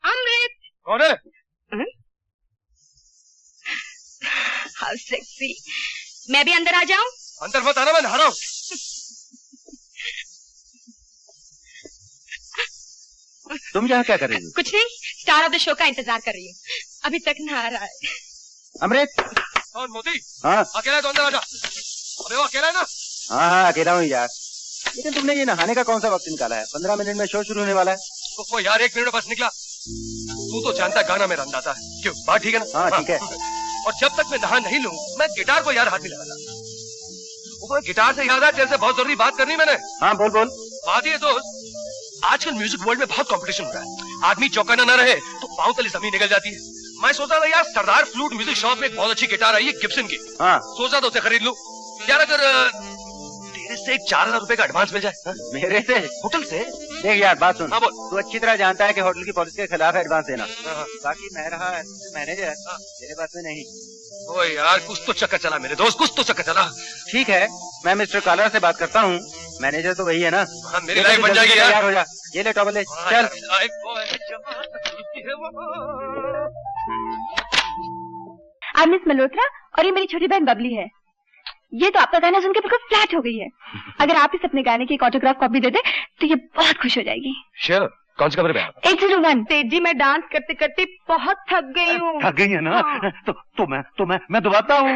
अमृत। कौन है? How sexy. मैं भी अंदर आ जाऊं? अंदर मत आना, मैं नहा रहा हूं। तुम यहाँ क्या कर रही हो? कुछ नहीं, स्टार ऑफ द शो का इंतजार कर रही हूँ। अभी तक नहा रहा है। अमृत। कौन? मोती? हाँ अकेला है तो अंदर आ जा। अबे वो अकेला है ना? हाँ अकेला हूँ यार। लेकिन तुमने ये नहाने का कौन सा वक्त निकाला है? 15 मिनट में शो शुरू होने वाला है। वो यार 1 मिनट में बस निकला। तू तो जानता है गाना मेरा अंदाजा है। क्यों, बात ठीक है ना? हाँ ठीक है। और जब तक मैं नहा नहीं लूं मैं गिटार को यार हाथ नहीं लगाता। वो गिटार से याद है, तेरे से बहुत जरूरी बात करनी मैंने। हाँ बोल बोल। बात ये दोस्त, आजकल म्यूजिक वर्ल्ड में बहुत कंपटीशन हो रहा है। आदमी चौकन्ना न रहे तो पांव तले जमीन निकल जाती है। मैं सोचा था यार सरदार फ्लूट म्यूजिक शॉप में एक बहुत अच्छी गिटार आई है गिब्सन की। हाँ सोचा था उसे खरीद लूं। यार अगर तेरे से 4000 रुपए का एडवांस मिल जाए। मेरे से? होटल से? देख यार बात सुन। हाँ बोल। तू अच्छी तरह जानता है कि होटल की पॉलिसी के खिलाफ एडवांस देना। हाँ। बाकी मैं रहा मैनेजर, मेरे पास में नहीं। ओ यार कुछ तो चक्कर चला मेरे दोस्त, कुछ तो चक्कर चला। ठीक है, मैं मिस्टर कालरा से बात करता हूँ। मैनेजर तो वही है ना? हाँ, मेरी लाइफ बन जाएगी यार। हो जा। ये ले टॉवल ले, चल। आई मिस मल्होत्रा और ये मेरी छोटी बहन बबली है। ये तो आपका गाना सुन के बिल्कुल फ्लैट हो गई है। अगर आप इस अपने गाने की एक ऑटोग्राफ कॉपी दे दे तो ये बहुत खुश हो जाएगी। श्योर। कौन सी कमरे में? 801। तेज जी, मैं डांस करते करते बहुत थक गई हूँ। थक गई है ना? हाँ। तो मैं दबाता हूँ।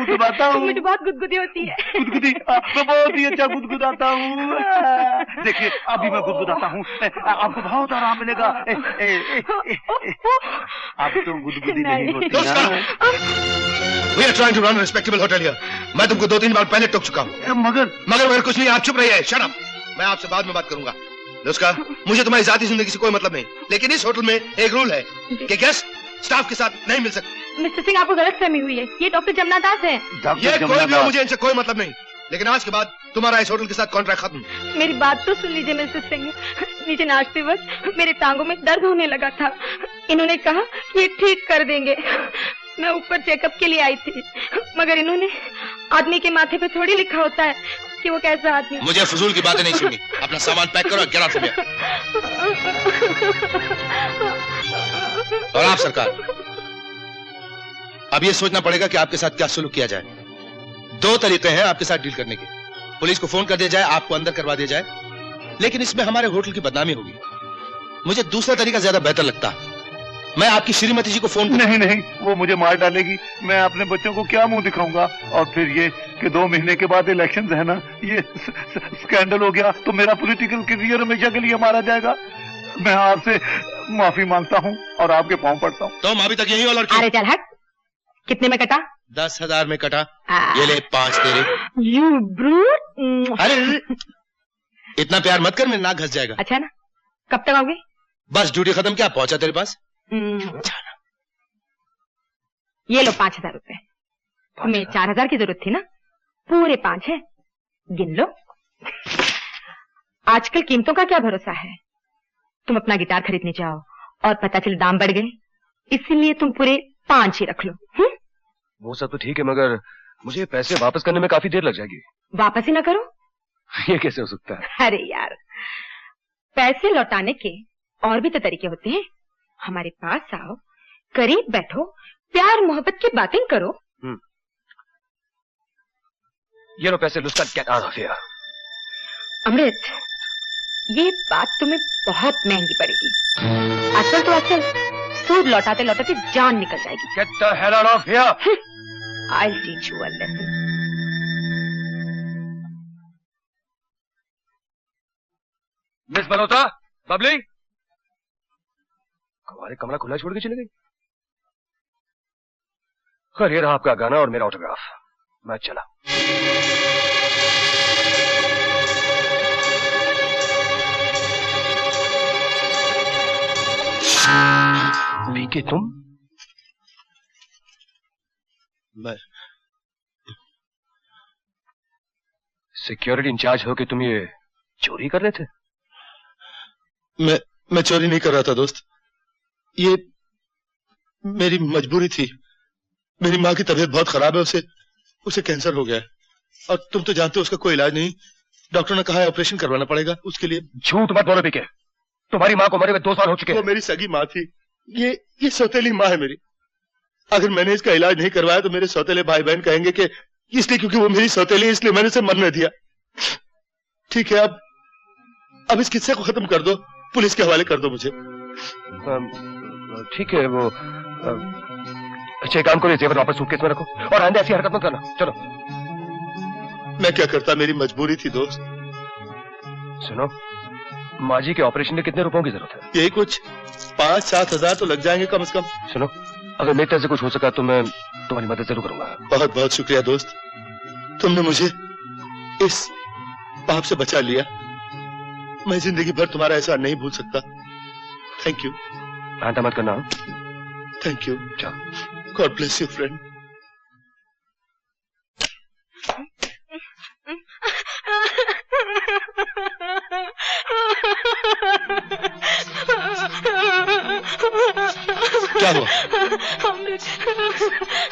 मुझे बहुत गुदगुदी होती है। गुदगुदी? मैं बहुत ही अच्छा गुदगुदाता हूँ। देखिए अभी मैं गुदगुदाता हूँ, आपको बहुत आराम मिलेगा। आप तो गुदगुदी नहीं होती ना। We are trying to run a respectable hotel here. मैं तुमको 2-3 बार पहले टोक चुका हूँ। मगर कुछ नहीं, आप चुप रहिए। Shut up. मैं आपसे बाद में बात करूंगा। उसका मुझे तुम्हारी जाती जिंदगी से कोई मतलब नहीं, लेकिन इस होटल में एक रूल है कि गेस्ट स्टाफ के साथ नहीं मिल सकते। मिस्टर सिंह, आपको गलतफहमी हुई है। ये डॉक्टर जमुना दास है। ये कोई भी हो, मुझे इनसे कोई मतलब नहीं, लेकिन आज के बाद तुम्हारा इस होटल के साथ कॉन्ट्रैक्ट खत्म। मेरी बात तो सुन लीजिए मिस्टर सिंह। नीचे नाचते वक्त मेरे टांगों में दर्द होने लगा था। इन्होंने कहा कि ये ठीक कर देंगे। मैं ऊपर चेकअप के लिए आई थी, मगर इन्होंने आदमी के माथे पे थोड़ी लिखा होता है कि वो कैसा आदमी। मुझे फजूल की बातें नहीं सुननी। अपना सामान पैक करो, गेट आउट फ्रॉम हियर। और आप सरकार, अब ये सोचना पड़ेगा कि आपके साथ क्या सुलूक किया जाए। 2 तरीके हैं आपके साथ डील करने के। पुलिस को फोन कर दिया जाए, आपको अंदर करवा दिया जाए, लेकिन इसमें हमारे होटल की बदनामी होगी। मुझे दूसरा तरीका ज्यादा बेहतर लगता है। मैं आपकी श्रीमती जी को फोन नहीं, वो मुझे मार डालेगी। मैं अपने बच्चों को क्या मुंह दिखाऊंगा? और फिर ये कि 2 महीने के बाद इलेक्शंस है ना, ये स्कैंडल हो गया तो मेरा पॉलिटिकल करियर हमेशा के लिए मारा जाएगा। मैं आपसे माफी मांगता हूँ और आपके पांव पड़ता हूँ। तुम अभी तक यही हो लड़की? अरे चल हट। कितने में कटा? 10,000 में कटा। ये ले 5 तेरे। You brute. अरे इतना प्यार मत कर, मेरा नाक घस जाएगा। अच्छा ना, कब तक आओगे? बस ड्यूटी खत्म। क्या पहुंचा तेरे पास? ये लो 5,000 रुपए। तुम्हें 4,000 की जरूरत थी ना, पूरे 5 है, गिन लो। आजकल कीमतों का क्या भरोसा है। तुम अपना गिटार खरीदने जाओ और पता चले दाम बढ़ गए, इसीलिए तुम पूरे 5 ही रख लो। वो सब तो ठीक है, मगर मुझे पैसे वापस करने में काफी देर लग जाएगी। वापस ही ना करो? ये कैसे हो सकता है? अरे यार, पैसे लौटाने के और भी तो तरीके होते हैं। हमारे पास आओ, करीब बैठो, प्यार मोहब्बत की बातें करो। ये लो पैसे, लुस्का, गेट आउट ऑफ हियर। अमृत, ये बात तुम्हें बहुत महंगी पड़ेगी। असल तो असल, सूद लौटाते लौटाते जान निकल जाएगी। Get the hell out of here. I'll teach you a lesson. Miss Malhotra, Babli, हमारे कमरा खुला छोड़ के चले गई। खैर, ये रहा आपका गाना और मेरा ऑटोग्राफ। मैं चला। पीके तुम? मैं सिक्योरिटी इंचार्ज हो कि तुम ये चोरी कर रहे थे? मैं चोरी नहीं कर रहा था दोस्त, ये मेरी मजबूरी थी। मेरी माँ की तबीयत बहुत खराब है, उसे कैंसर हो गया है और तुम तो जानते हो उसका कोई इलाज नहीं। डॉक्टर ने कहा है ऑपरेशन करवाना पड़ेगा उसके लिए। झूठ मत बोलो पीके, तुम्हारी माँ को मरे हुए 2 साल हो चुके हैं। वो मेरी सगी माँ थी, ये सौतेली माँ है मेरी। अगर मैंने इसका इलाज नहीं करवाया तो मेरे सौतेले भाई बहन कहेंगे कि इसलिए क्योंकि वो मेरी सौतेली है इसलिए मैंने उसे मरने दिया। ठीक है, अब इस किस्से को खत्म कर दो, पुलिस के हवाले कर दो मुझे। ठीक है, वो अच्छा काम करो, जेवर वापस सूटकेस में रखो और आइंदा ऐसी हरकत मत करना। चलो। मैं क्या करता, मेरी मजबूरी थी दोस्त। सुनो, माँ जी के ऑपरेशन में कितने रुपयों की जरूरत है? यही कुछ 5-7 हजार तो लग जाएंगे कम से कम। सुनो, अगर मेरी तरफ से कुछ हो सका तो मैं तुम्हारी मदद जरूर करूंगा। बहुत बहुत शुक्रिया दोस्त, तुमने मुझे इस पाप से बचा लिया। मैं जिंदगी भर तुम्हारा एहसान नहीं भूल सकता। Thank you. आंटा मत करना। Thank you. God bless you friend. क्या हुआ? अमृत,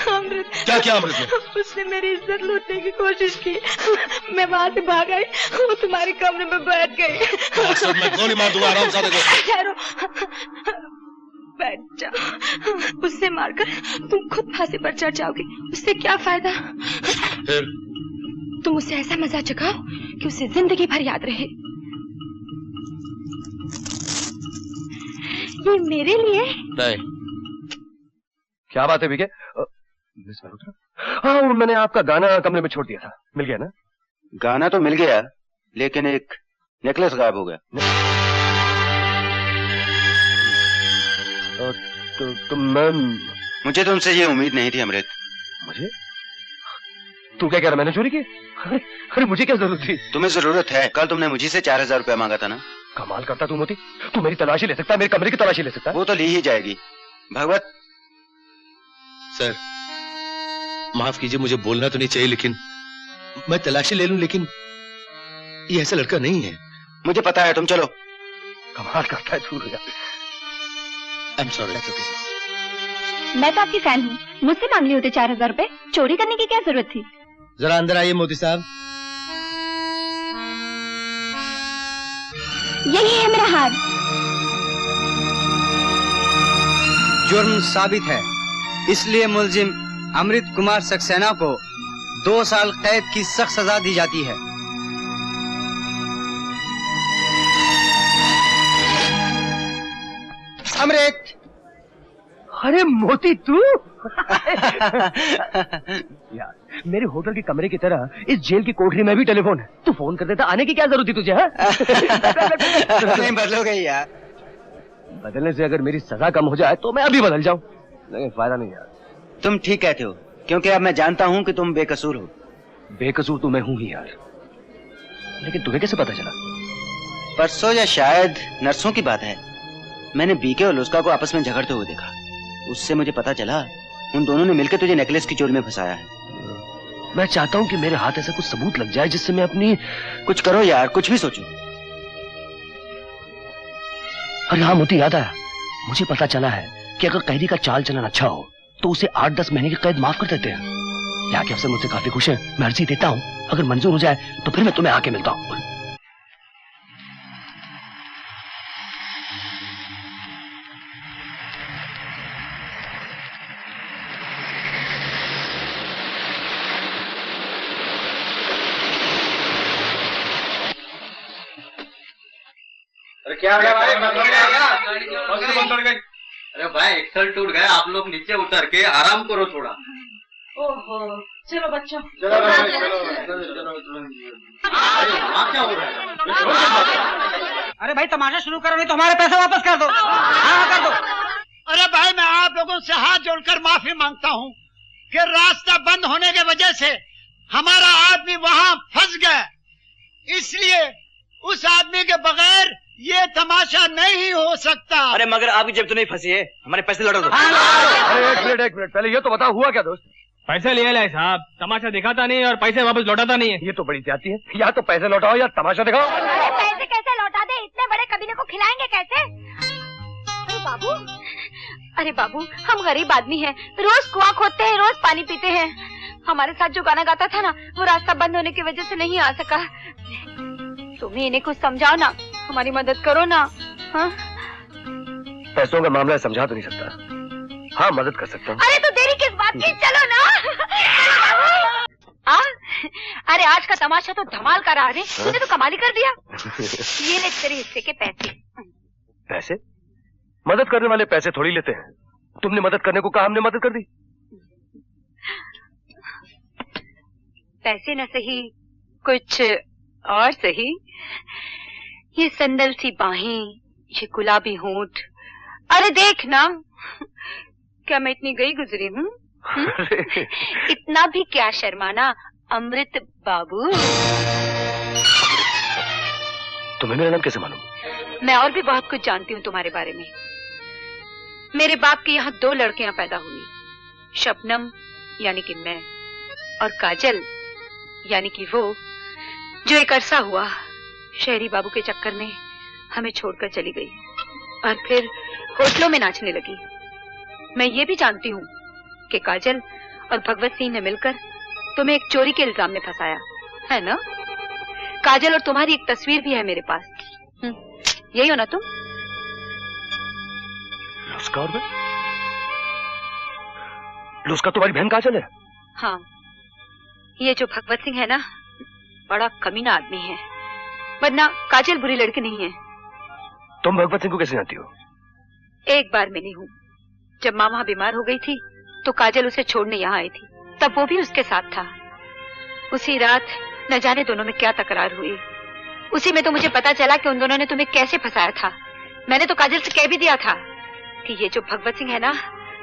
अमृत। क्या किया अमृत ने? उसने मेरी इज्जत लूटने की कोशिश की। मैं वहाँ से भाग आई, वो तुम्हारे कमरे में बैठ गई। मैं गोली मार दूंगा, आराम से देखो। ठहरो, बैठ जाओ। उससे मारकर तुम खुद फांसी पर चढ़ जाओगे, उससे क्या फायदा? फिर तुम उसे ऐसा मजा चखाओ कि उसे जिंदगी भर याद रहे। ये मेरे लिए नहीं। क्या बात है विके? हाँ, मैंने आपका गाना कमरे में छोड़ दिया था, मिल गया ना? गाना तो मिल गया, लेकिन एक नेकलेस गायब हो गया। तो मैं मुझे तो उनसे ये उम्मीद नहीं थी अमृत। मुझे? तू क्या कह रहा, मैंने चोरी की? अरे मुझे क्या जरूरत थी? तुम्हें जरूरत है, कल तुमने मुझे से 4000 रुपया मांगा था ना। कमाल करता तू मोती, तू मेरी तलाशी ले सकता है, मेरे कमरे की तलाशी ले सकता है। वो तो ली ही जाएगी। भगवत सर माफ कीजिए, मुझे बोलना तो नहीं चाहिए, लेकिन मैं तलाशी ले लूं, लेकिन ये ऐसा लड़का नहीं है। मुझे पता है, तुम चलो। कमाल करता है तू। I am sorry. मैं तो आपकी फैन हूँ, मुझसे मांग लिए होते 4000 रुपए। चोरी करने की क्या जरूरत थी? जरा अंदर आइए मोती साहब। यही है मेरा हार। जुर्म साबित है, इसलिए मुलजिम अमृत कुमार सक्सेना को 2 साल कैद की सख्त सजा दी जाती है। अमृत। अरे मोती तू? यार, मेरे होटल के कमरे की तरह इस जेल की कोठरी में भी टेलीफोन है। तू फोन कर देता, आने की क्या जरूरत थी तुझे? नहीं बदलोगे यार। बदलने से अगर मेरी सजा कम हो जाए तो मैं अभी बदल जाऊं, लेकिन फायदा नहीं यार। तुम ठीक कहते हो, क्योंकि अब मैं जानता हूँ कि तुम बेकसूर हो। बेकसूर तो मैं हूँ ही यार, लेकिन तुम्हें कैसे पता चला? परसों या शायद नरसों की बात है, मैंने बीके और लुस्का को आपस में झगड़ते हुए देखा। उससे मुझे पता चला उन दोनों ने मिलकर तुझे नेकलेस की चोरी में फंसाया है। मैं चाहता हूँ कि मेरे हाथ ऐसा कुछ सबूत लग जाए जिससे मैं अपनी... कुछ करो यार, कुछ भी सोचो। अरे हाँ मोती, याद आया, मुझे पता चला है कि अगर कैदी का चाल चलन अच्छा हो तो उसे 8-10 महीने की कैद माफ कर देते हैं। यहाँ के अफसर मुझसे काफी खुश है, मैं अर्जी देता हूँ, अगर मंजूर हो जाए तो फिर मैं तुम्हें आके मिलता हूँ। क्या है भाई? अरे भाई एक्सल टूट गया, आप लोग नीचे उतर के आराम करो थोड़ा। ओहो, चलो बच्चों, चलो क्या हो रहा है? अरे भाई तमाशा शुरू करो, नहीं तो हमारे पैसे वापस कर दो। हाँ कर दो। अरे भाई, मैं आप लोगों से हाथ जोड़कर माफी मांगता हूँ कि रास्ता बंद होने की वजह से हमारा आदमी वहाँ फंस गया, इसलिए उस आदमी के बगैर ये तमाशा नहीं हो सकता। अरे मगर आपकी जेब तो नहीं फंसी है, हमारे पैसे लौटा दो। अरे एक मिनट पहले ये तो बताओ, हुआ क्या दोस्त? पैसे ले लाए साहब, तमाशा दिखाता नहीं और पैसे वापस लौटाता नहीं है। ये तो बड़ी ज्यादती है, या तो पैसे लौटाओ या तमाशा दिखाओ। अरे पैसे कैसे लौटा दे? इतने बड़े कबीले को खिलाएंगे कैसे? अरे बाबू, हम गरीब आदमी हैं, रोज कुआं खोदते हैं, रोज पानी पीते हैं। हमारे साथ जो गाना गाता था ना, वो रास्ता बंद होने की वजह से नहीं आ सका। तुम्हें इन्हें कुछ समझाओ ना, हमारी मदद करो ना। हाँ? पैसों का मामला समझा तो नहीं सकता। हाँ, मदद कर सकता हूँ। अरे तो देरी किस बात की, चलो ना। अरे आज का तमाशा तो धमाल का रहा रे, तूने तो कमाल ही कर दिया। ये ले तेरे हिस्से के पैसे। पैसे? मदद करने वाले पैसे थोड़ी लेते हैं। तुमने मदद करने को कहा, हमने मदद कर दी। पैसे न सही, कुछ और सही। ये संदल सी बाहें, ये गुलाबी होंठ, अरे देख ना, क्या मैं इतनी गई गुजरी हूँ? इतना भी क्या शर्माना अमृत बाबू। तुम्हें मेरा नाम कैसे मालूम? मैं और भी बहुत कुछ जानती हूँ तुम्हारे बारे में। मेरे बाप के यहाँ 2 लड़कियां पैदा हुई, शबनम यानी कि मैं, और काजल यानी कि वो जो एक अरसा हुआ शहरी बाबू के चक्कर में हमें छोड़कर चली गई और फिर होटलों में नाचने लगी। मैं ये भी जानती हूँ कि काजल और भगवत सिंह ने मिलकर तुम्हें एक चोरी के इल्जाम में फंसाया है ना? काजल और तुम्हारी एक तस्वीर भी है मेरे पास। यही हो ना तुम? लुस्का तुम्हारी बहन काजल है? हाँ, ये जो भगवत सिंह है ना, बड़ा कमीना आदमी है, वरना काजल बुरी लड़की नहीं है। तुम भगवत सिंह को कैसे जानती हो? एक बार मिली हूँ, जब माँ वहाँ बीमार हो गई थी तो काजल उसे छोड़ने यहाँ आई थी, तब वो भी उसके साथ था। उसी रात न जाने दोनों में क्या तकरार हुई। उसी में तो मुझे पता चला कि उन दोनों ने तुम्हें कैसे फंसाया था। मैंने तो काजल से कह भी दिया था कि ये जो भगवत सिंह है ना,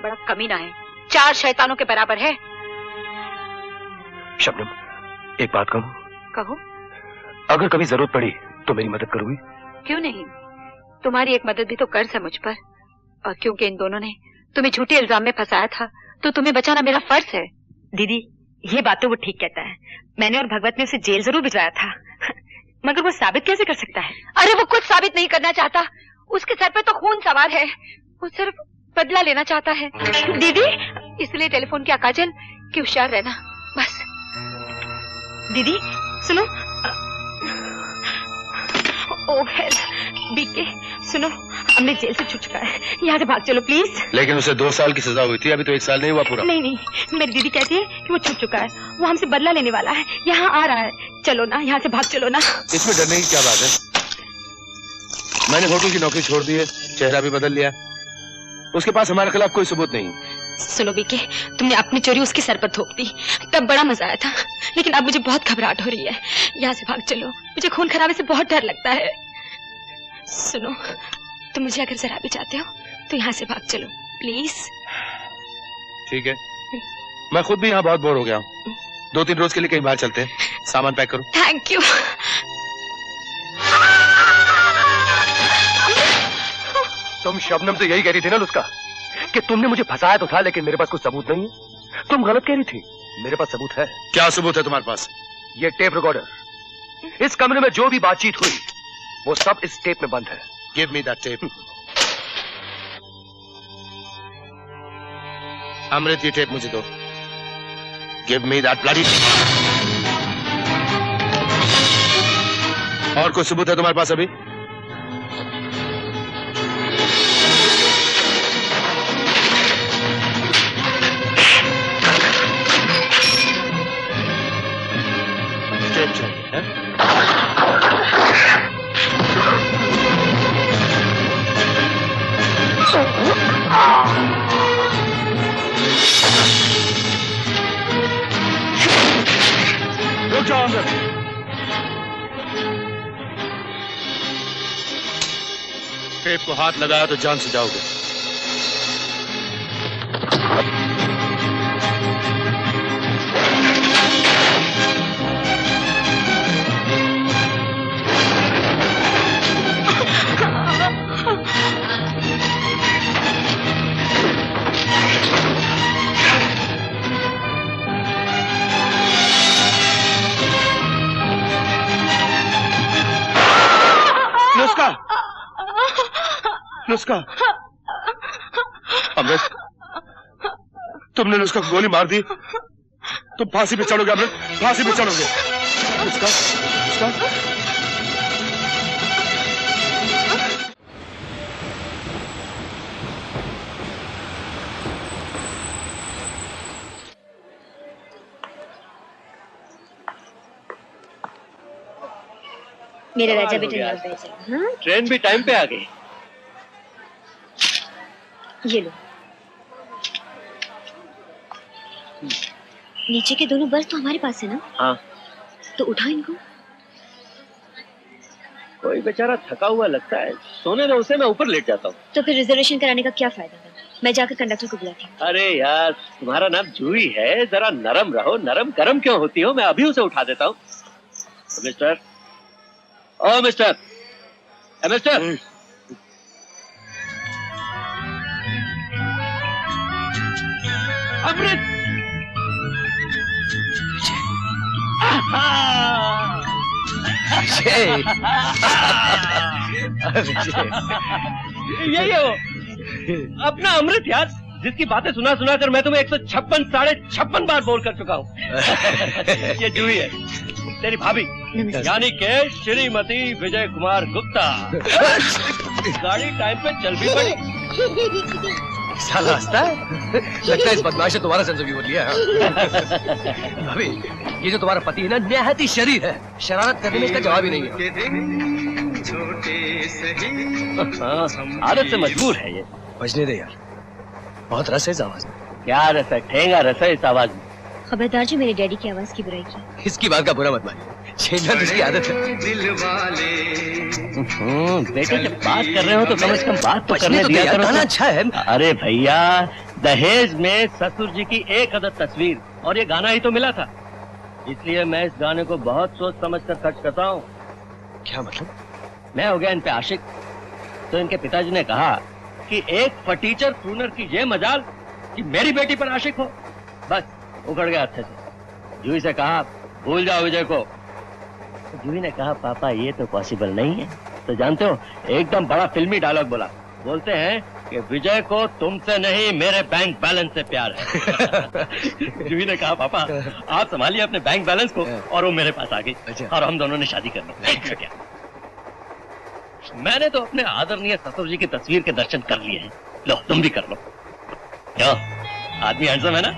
बड़ा कमीना है, 4 शैतानों के बराबर है। शबनम, एक बात कहूं? कहो। अगर कभी जरूरत पड़ी तो मेरी मदद करोगी? क्यों नहीं, तुम्हारी एक मदद भी तो कर्ज है मुझ पर। और क्योंकि इन दोनों ने तुम्हें झूठे इल्जाम में फंसाया था तो तुम्हें बचाना मेरा फर्ज है। दीदी, ये बात तो वो ठीक कहता है। मैंने और भगवत ने उसे जेल जरूर भिजवाया था, मगर वो साबित कैसे कर सकता है? अरे वो कुछ साबित नहीं करना चाहता, उसके सर पे तो खून सवार है, वो सिर्फ बदला लेना चाहता है। दीदी, इसलिए टेलीफोन किया काजल कि होशियार रहना, बस। दीदी सुनो। ओ बीके, सुनो, अमृत जेल से छूट चुका है, यहाँ से भाग चलो प्लीज। लेकिन उसे 2 साल की सजा हुई थी, अभी तो 1 साल नहीं हुआ पूरा। नहीं नहीं, मेरी दीदी कहती है कि वो छूट चुका है, वो हमसे बदला लेने वाला है, यहाँ आ रहा है। चलो ना, यहाँ से भाग चलो ना। इसमें डरने की क्या बात है? मैंने होटल की नौकरी छोड़ दी है, चेहरा भी बदल लिया, उसके पास हमारे खिलाफ कोई सबूत नहीं। सुनो बीके, तुमने अपनी चोरी उसके सर पर थोप दी, तब बड़ा मजा आया था, लेकिन अब मुझे बहुत घबराहट हो रही है। यहाँ से भाग चलो, मुझे खून खराबे से बहुत डर लगता है। सुनो, तुम मुझे अगर जरा भी चाहते हो तो यहाँ से भाग चलो प्लीज। ठीक है, मैं खुद भी यहाँ बहुत बोर हो गया हूँ, 2-3 रोज के लिए कहीं बाहर चलते हैं। सामान पैक करो। Thank you. तुम शबनम से यही कह रही थी ना लुस्का, कि तुमने मुझे फंसाया तो था लेकिन मेरे पास कोई सबूत नहीं है। तुम गलत कह रही थी, मेरे पास सबूत है। क्या सबूत है तुम्हारे पास? ये टेप रिकॉर्डर। इस कमरे में जो भी बातचीत हुई वो सब इस टेप में बंद है। Give me that tape. Amrit, ये टेप मुझे दो। Give me that bloody tape. और कोई सबूत है तुम्हारे पास अभी? टेप चाहिए है? रुक जाओ अंदर। टेप को हाथ लगाया तो जान से जाओगे। नुस्का, अमृत, तुमने नुस्का को गोली मार दी, तुम फांसी पे चढ़ोगे अमृत, फांसी पे चढ़ोगे। नुस्का, नुस्का। मेरा राजा बेटा यहाँ बैठ जाएगा। हाँ ट्रेन भी टाइम पे आ गई। ये लो। नीचे के दोनों बर्थ तो हमारे पास है ना? हाँ। तो उठाओ इनको। कोई बेचारा थका हुआ लगता है, सोने दो उसे, मैं ऊपर लेट जाता हूँ। तो फिर रिजर्वेशन कराने का क्या फायदा है? मैं जाकर कंडक्टर को बुलाती हूँ। अरे यार, तुम्हारा नाम जूही है, जरा नरम रहो। नरम गरम क्यों होती हो? मैं अभी उसे उठा देता हूँ। मिस्टर, ओ मिस्टर, मिस्टर, अमृत, यही हो अपना अमृत यार, जिसकी बातें सुना सुना कर मैं तुम्हें 156 56 बार बोल कर चुका हूँ। ये जूही है, तेरी भाभी, यानी के श्रीमती विजय कुमार गुप्ता। गाड़ी टाइम पे चल भी पड़ी। साला हंसता है, लगता है इस बदमाश ने तुम्हारा सेंस ऑफ ह्यूमर लिया है। भाभी, ये जो तुम्हारा पति है ना, निहायत ही शरीर है, शरारत करने में इसका जवाब ही नहीं है। आदत से मजबूर है ये। बजने दे यार, बहुत रस है इस आवाज में। क्या रस है? ठेंगा रस है इस आवाज में। खबरदार जो मेरे डैडी की आवाज की बुराई की। इसकी बात का बुरा मत मानिए, छेड़ना तो इसकी आदत है। बेटे जब बात कर रहे हो तो कम से कम बात तो करने दिया करो। गाना अच्छा है। अरे भैया, दहेज में ससुर जी की एक अदद तस्वीर और ये गाना ही तो मिला था, इसलिए मैं इस गाने को बहुत सोच समझ कर खर्च करता हूँ। क्या मतलब? मैं हो गया इन पे आशिक, तो इनके पिताजी ने कहा कि एक फटीचर क्रूनर की ये मजाल कि मेरी बेटी पर आशिक हो। बस उखड़ गया अच्छे से। जूही से कहा भूल जाओ विजय को। तो जूही ने कहा पापा ये तो पॉसिबल नहीं है। तो जानते हो, एकदम बड़ा फिल्मी डायलॉग बोला। बोलते हैं कि विजय को तुमसे नहीं मेरे बैंक बैलेंस से प्यार है। जूही ने कहा पापा आप संभालिए अपने बैंक बैलेंस को, और वो मेरे पास आ गई और हम दोनों ने शादी कर ली। मैंने तो अपने आदरणीय ससुर जी की तस्वीर के दर्शन कर लिए हैं। लो तुम भी कर लो। क्यों, आदमी हैंडसम है ना?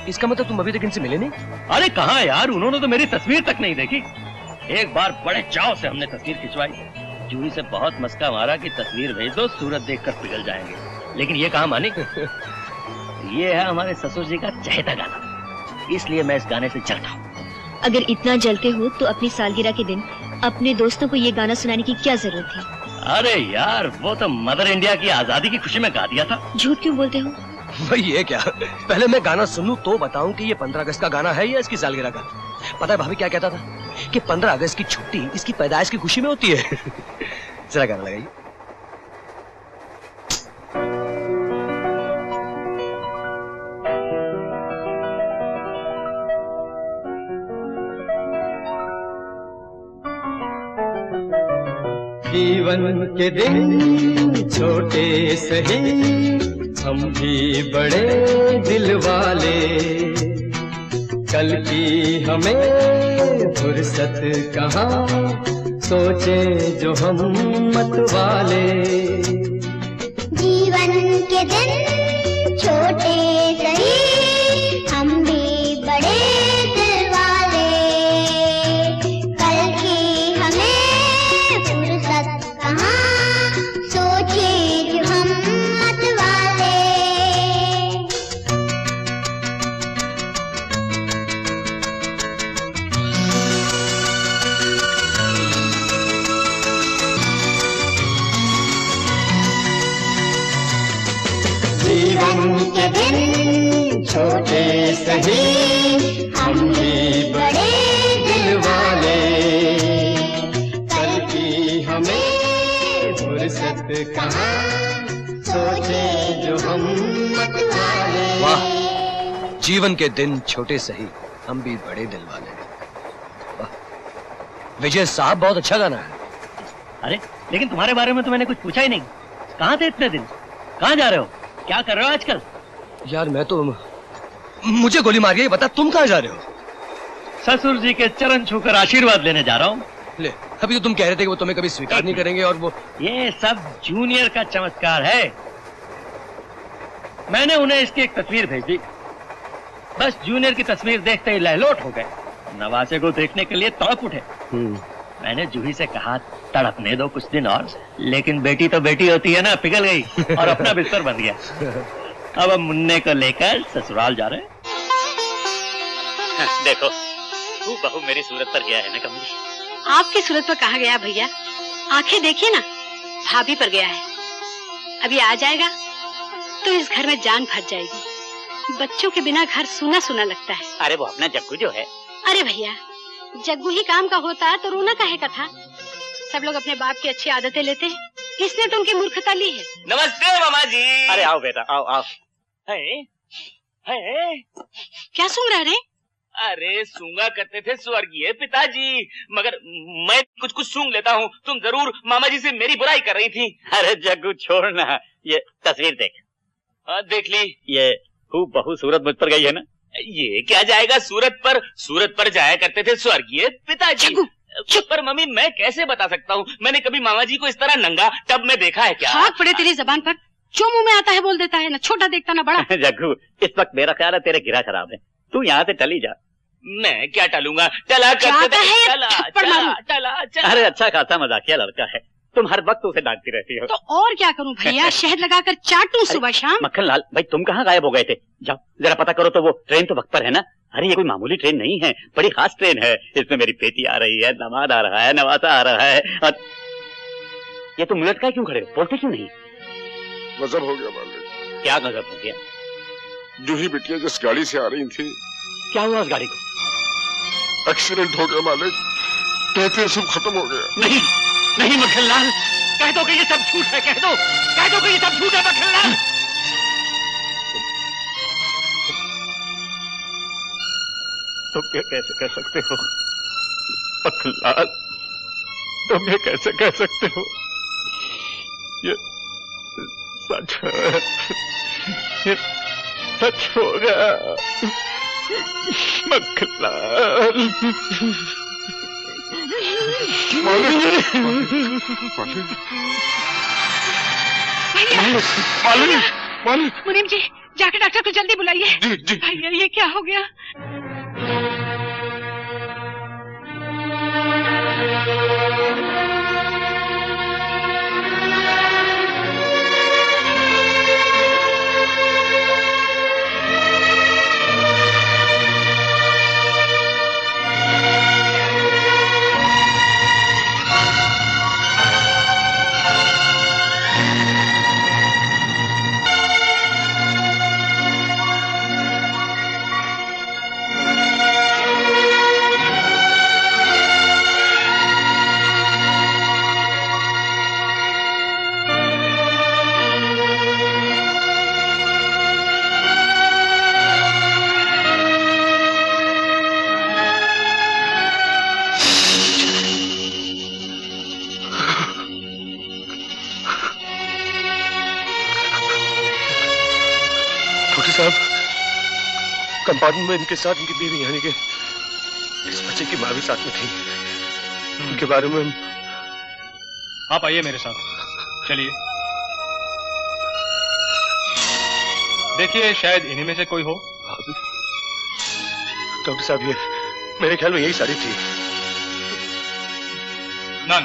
इसका मतलब तुम अभी तक इनसे मिले नहीं? अरे कहाँ यार, उन्होंने तो मेरी तस्वीर तक नहीं देखी। एक बार बड़े चाव से हमने तस्वीर खिंचवाई। जूही से बहुत मस्का मारा कि तस्वीर भेज दो, सूरत देखकर पिघल जाएंगे, लेकिन ये कहाँ मानी। ये है हमारे ससुर जी का चहेता गाना, इसलिए मैं इस गाने से जलता हूँ। अगर इतना जलते हो तो अपनी सालगिरह के दिन अपने दोस्तों को ये गाना सुनाने की क्या जरूरत थी? अरे यार, वो तो मदर इंडिया की आजादी की खुशी में गा दिया था। झूठ क्यों बोलते हो? भाई ये क्या, पहले मैं गाना सुनूं तो बताऊं कि ये 15 अगस्त का गाना है या इसकी सालगिरह का। पता है भाभी क्या कहता था कि 15 अगस्त की छुट्टी इसकी पैदाइश की खुशी में होती है। जरा गाना लगाइए। जीवन के दिन छोटे सही, हम भी बड़े दिल वाले, कल की हमें फुर्सत कहाँ, सोचे जो हम मत वाले। जीवन के दिन छोटे सही, हम भी बड़े दिल वाले, कल की हमें फुर्सत कहाँ, सोचे जो हम मत वाले। जीवन के दिन छोटे सही, हम भी बड़े दिल वाले, कल की हमें फुर्सत कहाँ, सोचे जो हम मत वाले। वाह, जीवन के दिन छोटे सही, हम भी बड़े दिल वाले। वाह, विजय साहब बहुत अच्छा गाना है। अरे लेकिन तुम्हारे बारे में तो मैंने कुछ पूछा ही नहीं। कहाँ थे इतने दिन? कहाँ जा रहे हो? क्या कर रहे हो आजकल? यार मैं तो, मुझे गोली मार गई, बता तुम कहाँ जा रहे हो? ससुर जी के चरण छूकर आशीर्वाद लेने जा रहा हूँ। ले, अभी तो तुम कह रहे थे कि वो तुम्हें कभी स्वीकार नहीं करेंगे और वो। ये सब जूनियर का चमत्कार है। मैंने उन्हें इसकी एक तस्वीर भेज दी, बस जूनियर की तस्वीर देखते ही लहलोट हो गए नवासे को देखने के लिए तड़प उठे। मैंने जूही से कहा तड़पने दो कुछ दिन और, लेकिन बेटी तो बेटी होती है ना, पिघल गई और अपना बिस्तर बन गया। अब हम मुन्ने को लेकर ससुराल जा रहे हैं। देखो तू बहू मेरी सूरत पर गया है ना कमली। आपकी सूरत पर कहाँ गया भैया, आंखें देखिए ना, भाभी पर गया है। अभी आ जाएगा तो इस घर में जान फंस जाएगी। बच्चों के बिना घर सूना सूना लगता है। अरे वो अपना जग्गू जो है। अरे भैया, जग्गू ही काम का होता तो रोना काहे का था। सब लोग अपने बाप की अच्छी आदतें लेते हैं, इसने तो उनकी मूर्खता ली है। नमस्ते मामा जी। अरे आओ बेटा आओ आओ। है? क्या सुन रहे? अरे सूंगा करते थे स्वर्गीय पिताजी, मगर मैं कुछ कुछ सूंघ लेता हूँ। तुम जरूर मामा जी से मेरी बुराई कर रही थी। अरे जग्गू छोड़ना, ये तस्वीर देख। देख ली। ये बहू सूरत मुझ पर गई है ना। ये क्या जाएगा सूरत पर जाया करते थे स्वर्गीय पिताजी। पर मम्मी मैं कैसे बता सकता हूँ, मैंने कभी मामा जी को इस तरह नंगा टब में देखा है क्या? हाथ पड़े तेरी जबान पर, जो मुंह में आता है बोल देता है, ना छोटा देखता ना बड़ा। जग्गू इस वक्त मेरा ख्याल है तेरे गिरा खराब है, तू यहाँ से टली जा। मैं क्या टलूंगा, टला करते थे, टला। अरे अच्छा खासा मजाकिया लड़का है, तुम हर वक्त उसे डांटती रहती हो। तो और क्या करूं भैया, शहद लगाकर चाटूं सुबह शाम। मक्खन लाल भाई तुम कहाँ गायब हो गए थे? जाओ जरा पता करो तो, वो ट्रेन तो वक्त पर है ना? अरे ये कोई मामूली ट्रेन नहीं है, बड़ी खास ट्रेन है। इसमें मेरी बेटी आ रही है, दामाद आ रहा है, नवासा आ रहा है। और ये तुम लटका क्यों खड़े हो, बोलते क्यों नहीं? गजब हो गया मालिक। क्या गजब हो गया? जूही बिटिया जिस गाड़ी से आ रही थी, क्या हुआ उस गाड़ी को? एक्सीडेंट हो गया मालिक, कहते सब खत्म हो गया। नहीं नहीं मक्खन लाल, कह दो कि ये सब झूठ है, कह दो कि ये सब झूठ है मक्खन लाल। तुम ये कैसे कह सकते हो मक्खन लाल, तुम ये कैसे कह सकते हो? ये सच है, ये सच होगा मक्खन लाल। मुनीम जी जाके डॉक्टर को जल्दी बुलाइए। भैया ये क्या हो गया? कंपार्टमेंट में इनके साथ इनकी बीवी यानी कि इस बच्चे की माँ भी साथ में थी, उनके बारे में। आप आइए मेरे साथ, चलिए। देखिए शायद इन्हीं में से कोई हो। डॉक्टर साहब ये मेरे ख्याल में यही सारी थी। ना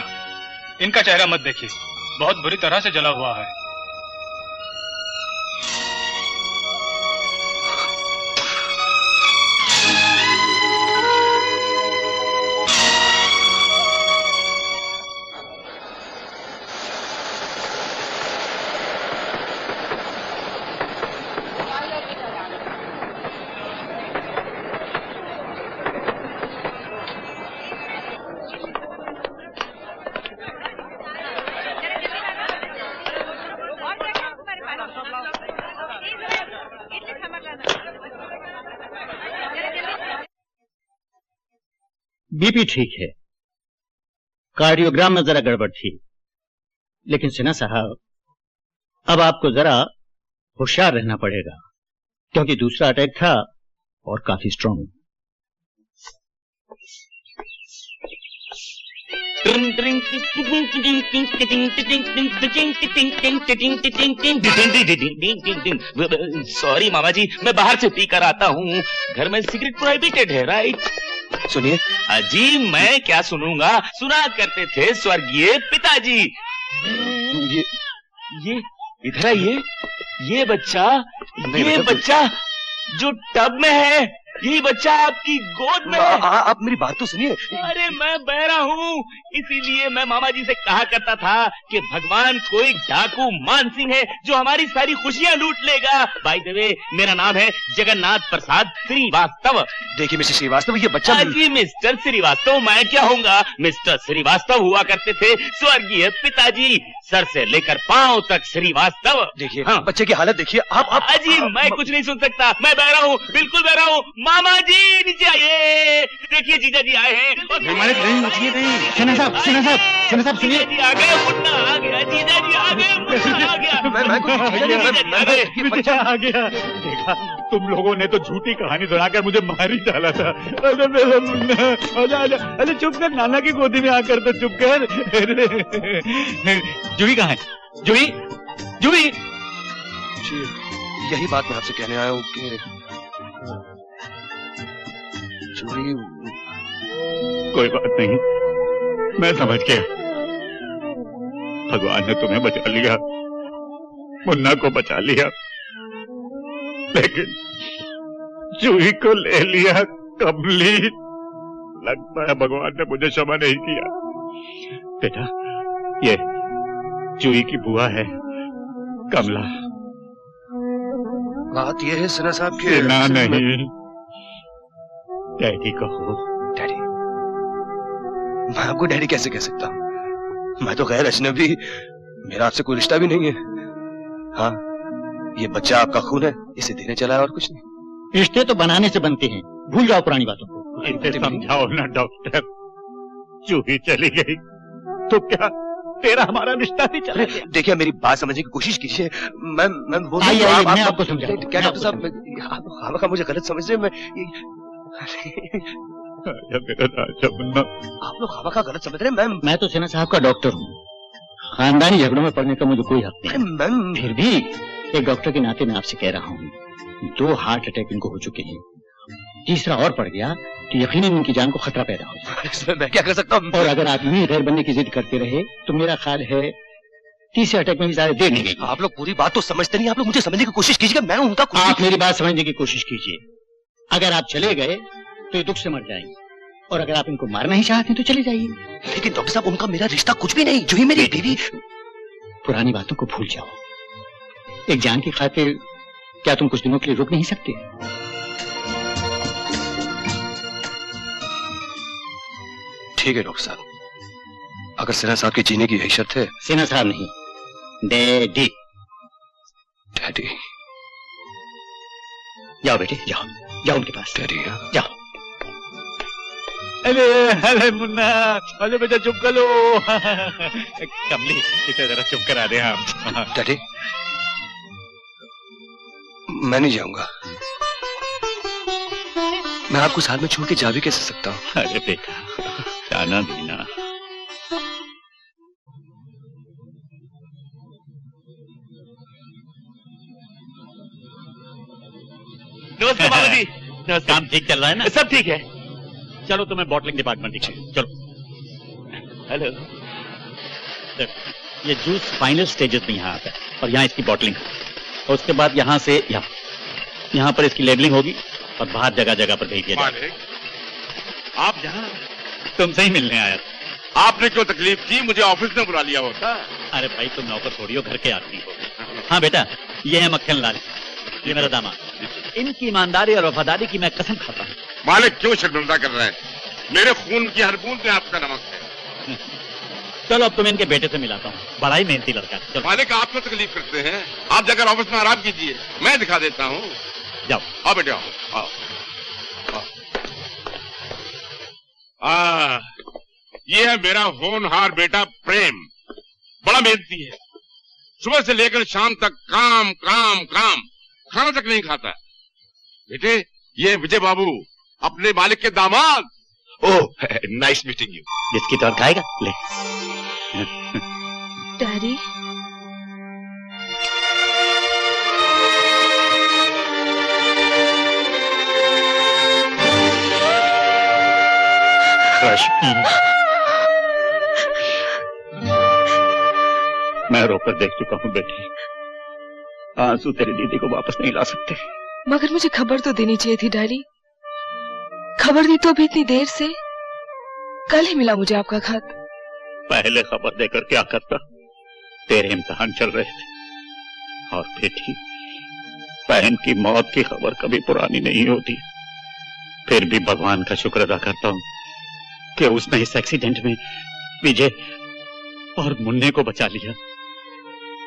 इनका चेहरा मत देखिए, बहुत बुरी तरह से जला हुआ है। बीपी ठीक है, कार्डियोग्राम में जरा गड़बड़ थी, लेकिन सिन्हा साहब अब आपको जरा होशियार रहना पड़ेगा, क्योंकि दूसरा अटैक था और काफी स्ट्रॉन्ग। सॉरी मामा जी, मैं बाहर से पी कर आता हूँ, घर में सिगरेट प्रोहिबिटेड है, राइट? सुनिए। अजी मैं क्या सुनूंगा, सुना करते थे स्वर्गीय पिताजी। ये इधर आइए, ये बच्चा जो टब में है, यही बच्चा आपकी गोद में है। आप मेरी बात तो सुनिए। अरे मैं बहरा हूँ, इसीलिए मैं मामा जी से कहा करता था कि भगवान कोई डाकू मानसिंह है जो हमारी सारी खुशियाँ लूट लेगा। बाय द वे, मेरा नाम है जगन्नाथ प्रसाद श्रीवास्तव। देखिए मिस्टर श्रीवास्तव, ये बच्चा जी मिस्टर श्रीवास्तव मैं क्या होऊंगा, मिस्टर श्रीवास्तव हुआ करते थे स्वर्गीय पिताजी, सर से लेकर पांव तक श्रीवास्तव। देखिए हाँ। बच्चे की हालत देखिए। आप अजी मैं कुछ नहीं सुन सकता, मैं बहरा हूँ, बिल्कुल बहरा हूँ। मामा जी नीचे आइए, देखिए जीजा जी आए हैं। सेना साहब सुनिए। जी आ गए, मुन्ना आ गया, जीजा जी आ गए, मुन्ना आ गया। बच्चा आ गया। देखा, तुम लोगों ने तो झूठी कहानी सुनाकर मुझे मार ही डाला था। अरे मेरा मुन्ना, अरे चुप कर, नाना की गोदी में आकर तो चुप कर। जूही कहाँ है? जूही यही बात मैं आपसे कहने आया हूँ कि जूही। कोई बात नहीं, मैं समझ गया। भगवान ने तुम्हें बचा लिया, मुन्ना को बचा लिया, लेकिन जूही को ले लिया कमली। लगता है भगवान ने मुझे क्षमा नहीं किया। बेटा, ये जूही की बुआ है कमला। बात ये है सेना साहब के सेना नहीं, डैडी कहो। डैडी? मैं आपको डैडी कैसे कह सकता हूँ? मैं तो गैर अजनबी, मेरा आपसे कोई रिश्ता भी नहीं है। हाँ, ये बच्चा आपका खून है, इसे देने चला है और कुछ नहीं। रिश्ते तो बनाने से बनते हैं, भूल जाओ पुरानी बातों को। इसे समझाओ ना डॉक्टर, जूही चली गई तो क्या तेरा हमारा रिश्ता भी चला गया? देखिए मेरी बात समझने की कोशिश कीजिए। मैं मैं आपको समझाऊं। क्या डॉक्टर साहब, आप मुझे गलत समझ रहे हैं। आप लोग खामा गलत समझ रहे हैं। मैं तो सेना साहब का डॉक्टर हूँ, खानदानी झगड़ों में पड़ने का मुझे कोई हक नहीं। फिर भी एक डॉक्टर के नाते मैं आपसे कह रहा हूँ, 2 हार्ट अटैक इनको हो चुके हैं, तीसरा और पड़ गया तो यकीनन इनकी जान को खतरा पैदा हो जाए। इसमें मैं क्या कर सकता हूँ? और अगर आप यूं गैर बनने की जिद करते रहे तो मेरा ख्याल है तीसरे अटैक में भी ज्यादा देर नहीं लगेगी। आप लोग पूरी बात तो समझते नहीं, आप लोग मुझे समझने की कोशिश कीजिए। मैं उनका आप मेरी बात समझने की कोशिश कीजिए। अगर आप चले गए तो ये दुख से मर जाएंगे, और अगर आप इनको मारना ही चाहते हैं तो चले जाइए। लेकिन डॉक्टर साहब, उनका मेरा रिश्ता कुछ भी नहीं, जो ही मेरी बीवी। पुरानी बातों को भूल जाओ। एक जान की खातिर क्या तुम कुछ दिनों के लिए रुक नहीं सकते? ठीक है डॉक्टर साहब, अगर सेना साहब के जीने की यही शर्त है। सेना साहब नहीं, डैडी। डैडी? जाओ बेटे, जाओ उनके पास। डैडी जाओ। अरे मुन्ना, अरे बेटा चुप कर लो। कमली, इसे जरा चुप करा दे। हाँ डैडी, मैं नहीं जाऊंगा। मैं आपको साथ में छोड़ के जा भी कैसे सकता हूँ? अरे बेटा, जाना भी ना। नमस्कार बाबा जी। काम ठीक चल रहा है ना? सब ठीक है। चलो तुम्हें बॉटलिंग डिपार्टमेंट दिखाएं। चलो। हेलो। ये जूस फाइनल स्टेजेस में यहाँ आता है और यहाँ इसकी बॉटलिंग, और उसके बाद यहाँ से यहाँ पर इसकी लेबलिंग होगी और बाहर जगह जगह पर भेज दिया जाएगा। आप जहाँ तुमसे ही मिलने आया था। आपने क्यों तकलीफ की? मुझे ऑफिस में बुला लिया होता। अरे भाई, तुम नौकर थोड़ी हो, घर के आदमी हो। हाँ बेटा, ये है मक्खन लाल, ये मेरा दामाद। इनकी ईमानदारी और वफादारी की मैं कसम खाता हूँ। मालिक क्यों शर्मिंदा कर रहा है? मेरे खून की हर बूंद में आपका नमक है। चलो अब तुम्हें इनके बेटे से मिलाता हूँ, बड़ा ही मेहनती लड़का है। मालिक आप क्यों तकलीफ करते हैं? आप जाकर ऑफिस में आराम कीजिए, मैं दिखा देता हूँ। जाओ। आओ बेटे, आओ। ये है मेरा होनहार बेटा प्रेम, बड़ा मेहनती है। सुबह से लेकर शाम तक काम काम काम, खाना तक नहीं खाता। बेटे, ये विजय बाबू, अपने मालिक के दामाद। ओह, नाइस मीटिंग यू। बिस्किट और खाएगा? ले। डैडी, मैं रोकर देख चुका हूँ बेटी, आंसू तेरी दीदी को वापस नहीं ला सकते। मगर मुझे खबर तो देनी चाहिए थी डैडी। खबर दी तो भी इतनी देर से। कल ही मिला मुझे आपका खत। पहले खबर देकर क्या करता? तेरे इम्तिहान चल रहे थे। और बेटी, बहन की मौत की खबर कभी पुरानी नहीं होती। फिर भी भगवान का शुक्र अदा करता हूँ कि उसने इस एक्सीडेंट में विजय और मुन्ने को बचा लिया।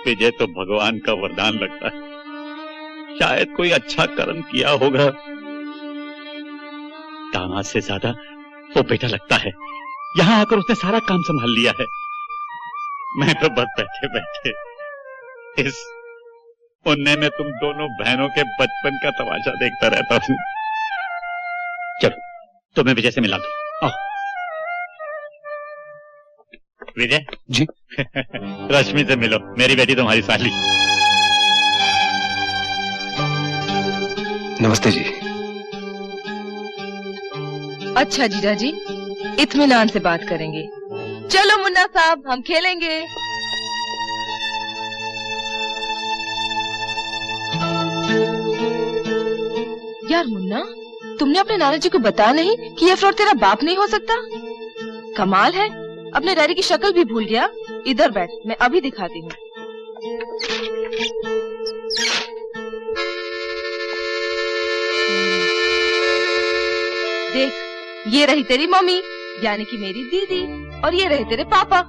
विजय तो भगवान का वरदान लगता है, शायद कोई अच्छा कर्म किया होगा। दामाद से ज्यादा वो बेटा लगता है। यहाँ आकर उसने सारा काम संभाल लिया है। मैं तो बस बैठे बैठे इस मुन्ने में तुम दोनों बहनों के बचपन का तमाशा देखता रहता हूँ। चलो तुम्हें विजय से मिला दो। आओ। विजय जी। रश्मि से मिलो, मेरी बेटी तुम्हारी साली। नमस्ते जी। अच्छा जीजा जी, इत्मीनान से बात करेंगे। चलो मुन्ना साहब, हम खेलेंगे। यार मुन्ना, तुमने अपने नाना जी को बताया नहीं कि ये फ्रॉड तेरा बाप नहीं हो सकता? कमाल है, अपने डैडी की शक्ल भी भूल गया। इधर बैठ, मैं अभी दिखाती हूँ। देख, ये रही तेरी मम्मी यानी कि मेरी दीदी, और ये रहे तेरे पापा।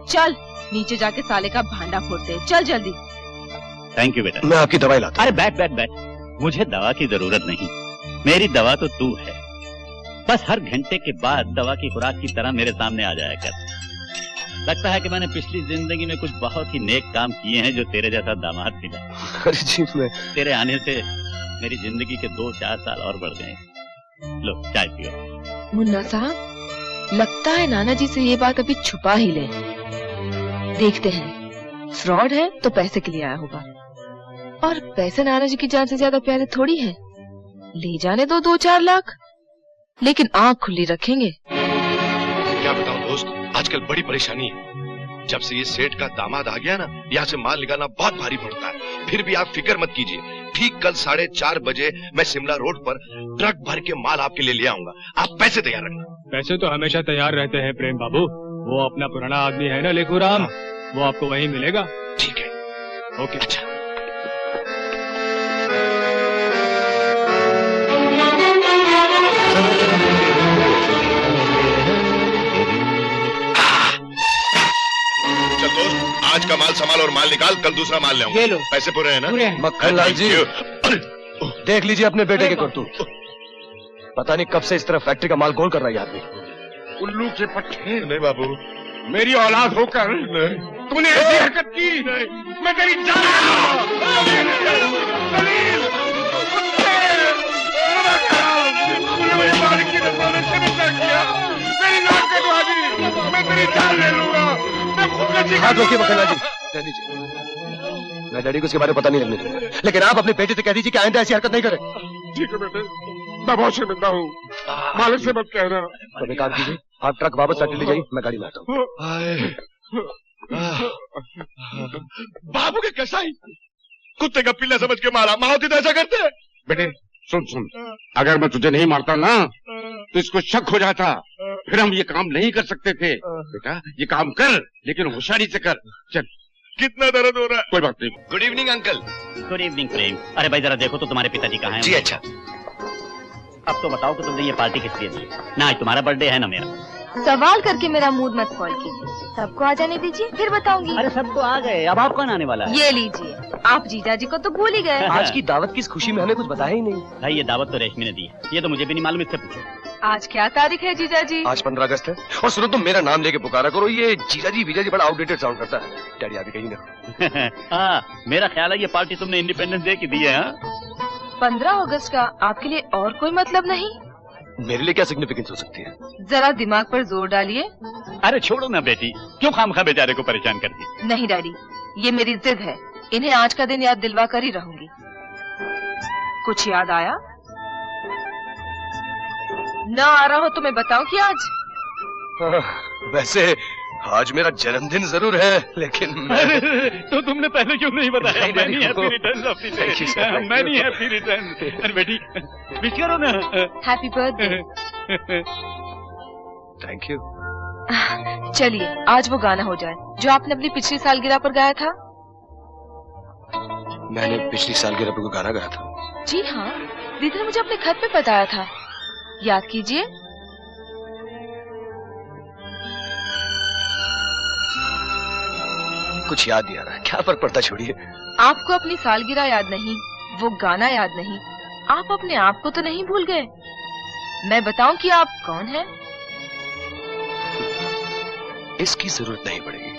चल नीचे जाके साले का भांडा फोड़ते हैं। चल जल्दी। थैंक यू बेटा। मैं आपकी दवाई लाता हूं। अरे बैठ बैठ बैठ, मुझे दवा की जरूरत नहीं। मेरी दवा तो तू है। बस हर घंटे के बाद दवा की खुराक की तरह मेरे सामने आ जाया कर। लगता है कि मैंने पिछली जिंदगी में कुछ बहुत ही नेक काम किए हैं जो तेरे जैसा दामाद मिला। अरे जी, मैं तेरे आने से मेरी जिंदगी के 2-4 साल और बढ़ गए। लो चाय पियो। मुन्ना साहब, लगता है नाना जी से ये बात अभी छुपा ही ले। देखते हैं, फ्रॉड है तो पैसे के लिए आया होगा, और पैसे नाना जी की जान से ज्यादा प्यारे थोड़ी है। ले जाने दो 2-4 लाख, लेकिन आंख खुली रखेंगे। क्या बताऊं दोस्त, आजकल बड़ी परेशानी है। जब से ये सेठ का दामाद आ गया ना, यहाँ से माल निकालना बहुत भारी पड़ता है। फिर भी आप फिक्र मत कीजिए, ठीक कल 4:30 बजे मैं शिमला रोड पर ट्रक भर के माल आपके लिए ले आऊंगा। आप पैसे तैयार रखना। पैसे तो हमेशा तैयार रहते हैं प्रेम बाबू। वो अपना पुराना आदमी है ना लेखूराम, वो आपको वहीं मिलेगा। ठीक है। ओके। अच्छा। चल दोस्त, आज का माल संभाल और माल निकाल, कल दूसरा माल ले आऊंगा। ये लो। पैसे पूरे हैं ना? मक्खन लाल जी, देख लीजिए अपने बेटे के करतूत। पता नहीं कब से इस तरह फैक्ट्री का माल गोल कर रहा है आदमी। उल्लू के पट्टे। नहीं बाबू, मेरी औलाद होकर तूने ऐसी हरकत की। मैं तेरी जान मैं तेरी जान ले लूंगा। हाथ रोकिए मक्खन लाल जी, कह दीजिए। मैं डैडी को इसके बारे में पता नहीं लगने दूंगा, लेकिन आप अपने बेटे से कह दीजिए कि आइंदा ऐसी हरकत नहीं करे। ठीक है बेटे, मैं बहुत शर्मिंदा हूँ, मालिक से मत कहना। तो एक काम कीजिए, आप ट्रक वापस फैक्ट्री ले जाइए, मैं गाड़ी में आता हूँ। बाबू के कसाई कुत्ते का पिल्ला समझ के मारा, माँ होती तो ऐसा करते। बेटे सुन सुन, अगर मैं तुझे नहीं मारता ना तो इसको शक हो जाता, फिर हम ये काम नहीं कर सकते थे। बेटा ये काम कर, लेकिन होशियारी से कर। चल। कितना दर्द हो रहा है? कोई बात नहीं। Good evening uncle. Good evening Prem. अरे भाई जरा देखो तो तुम्हारे पिताजी कहाँ हैं? जी अच्छा। अब तो बताओ कि तुमने ये पार्टी किस लिए दी? ना आज तुम्हारा बर्थडे है ना मेरा। सवाल करके मेरा मूड मत स्पॉइल कीजिए। सबको आ जाने दीजिए, फिर बताऊंगी। अरे सब तो आ गए, अब आप कौन आने वाला है? ये लीजिए, आप जीजा जी को तो भूल ही गए। आज की दावत की इस खुशी में हमें कुछ बताया ही नहीं। भाई ये दावत तो रेशमी ने दी है, ये तो मुझे भी नहीं मालूम, इससे पूछो। आज क्या तारीख है जीजा जी? आज 15 अगस्त है। और सुनो, तुम मेरा नाम लेके पुकारा करो, ये जीजा जी बीजा जी बड़ा आउटडेटेड साउंड करता है। डैडी अभी कहीं ना। हाँ, मेरा ख्याल है ये पार्टी तुमने इंडिपेंडेंस डे की दी है। 15 अगस्त का आपके लिए और कोई मतलब नहीं? मेरे लिए क्या सिग्निफिकेंस हो सकती है? जरा दिमाग पर जोर डालिए। अरे छोड़ो ना बेटी, क्यों खामखा बेचारे को परेशान करती? नहीं डैडी, ये मेरी जिद है, इन्हें आज का दिन याद दिलवा कर ही रहूंगी। कुछ याद आया? ना आ रहा हो तो मैं बताऊं कि आज वैसे आज मेरा जन्मदिन जरूर है, लेकिन तो तुमने पहले क्यों नहीं बताया? Many happy returns of the day. Many happy return. अरे बेटी विश करो ना। Happy birthday. Thank you. चलिए आज वो गाना हो जाए जो आपने अपनी पिछली सालगिरह पर गाया था। मैंने पिछली सालगिरह पर कोई गाना गाया था? जी हाँ, दीदी ने मुझे अपने खत में बताया था। याद कीजिए। कुछ याद नहीं आ रहा है। क्या फर्क पड़ता, छोड़िए। आपको अपनी सालगिरह याद नहीं, वो गाना याद नहीं, आप अपने आप को तो नहीं भूल गए? मैं बताऊं कि आप कौन हैं? इसकी जरूरत नहीं पड़ेगी।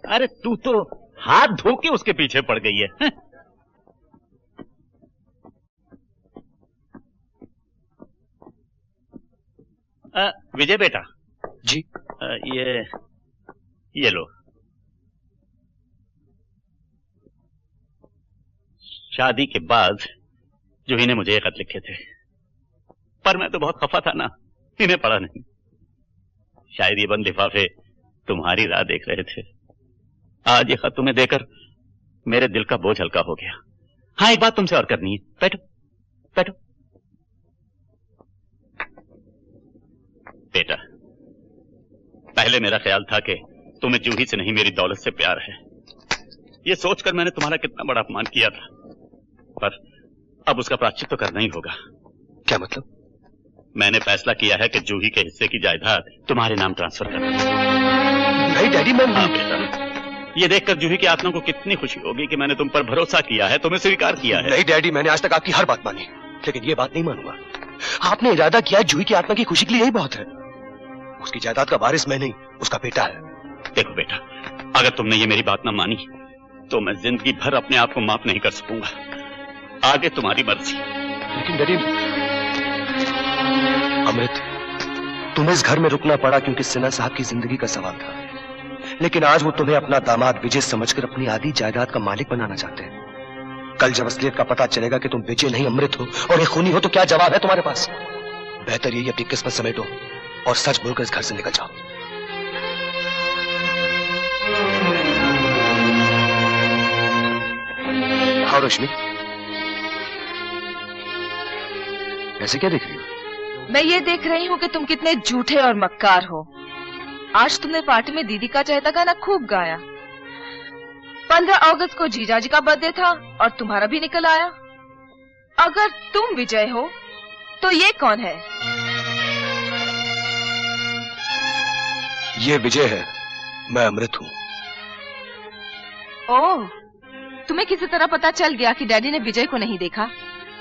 अरे तू तो हाथ धो के उसके पीछे पड़ गई है। विजय बेटा। जी। ये लो। शादी के बाद जूही ने मुझे एक खत लिखे थे, पर मैं तो बहुत खफा था ना, इन्हें पढ़ा नहीं। शायद ये बंद लिफाफे तुम्हारी राह देख रहे थे। आज ये खत तुम्हें देकर मेरे दिल का बोझ हल्का हो गया। हाँ, एक बात तुमसे और करनी है। बैठो बैठो। बेटा, पहले मेरा ख्याल था कि तुम्हें जूही से नहीं मेरी दौलत से प्यार है। ये सोचकर मैंने तुम्हारा कितना बड़ा अपमान किया था, पर अब उसका प्रायश्चित तो करना ही होगा। क्या मतलब? मैंने फैसला किया है कि जूही के हिस्से की जायदाद तुम्हारे नाम ट्रांसफर करना। नहीं डैडी, मैं बेटा, ये देखकर जूही की आत्मा को कितनी खुशी होगी कि मैंने तुम पर भरोसा किया है, तुम्हें स्वीकार किया है। नहीं डैडी, मैंने आज तक आपकी हर बात मानी, लेकिन ये बात नहीं मानूंगा। आपने इरादा किया है जूही की आत्मा की खुशी के लिए, यही बहुत है। उसकी जायदाद का वारिस मैं नहीं, उसका बेटा है। देखो बेटा, अगर तुमने ये मेरी बात ना मानी तो मैं जिंदगी भर अपने आप को माफ नहीं कर सकूंगा। आगे तुम्हारी मर्जी। लेकिन डैडी, अमृत, तुम्हें इस घर में रुकना पड़ा क्योंकि सिन्हा साहब की जिंदगी का सवाल था, लेकिन आज वो तुम्हें अपना दामाद विजय समझकर अपनी आधी जायदाद का मालिक बनाना चाहते हैं। कल जब असलियत का पता चलेगा कि तुम विजय नहीं अमृत हो और एक खूनी हो, तो क्या जवाब है तुम्हारे पास? बेहतर यही अपनी किस्मत समेटो और सच बोलकर इस घर से निकल जाओ। हाँ रश्मि, ऐसे क्या देख रही हो? मैं ये देख रही हूँ कि तुम कितने झूठे और मक्कार हो। आज तुमने पार्टी में दीदी का चाहता गाना खूब गाया। 15 अगस्त को जीजाजी का बर्थडे था और तुम्हारा भी निकल आया। अगर तुम विजय हो तो ये कौन है? ये विजय है, मैं अमृत हूँ। ओह, तुम्हें किसी तरह पता चल गया कि डैडी ने विजय को नहीं देखा।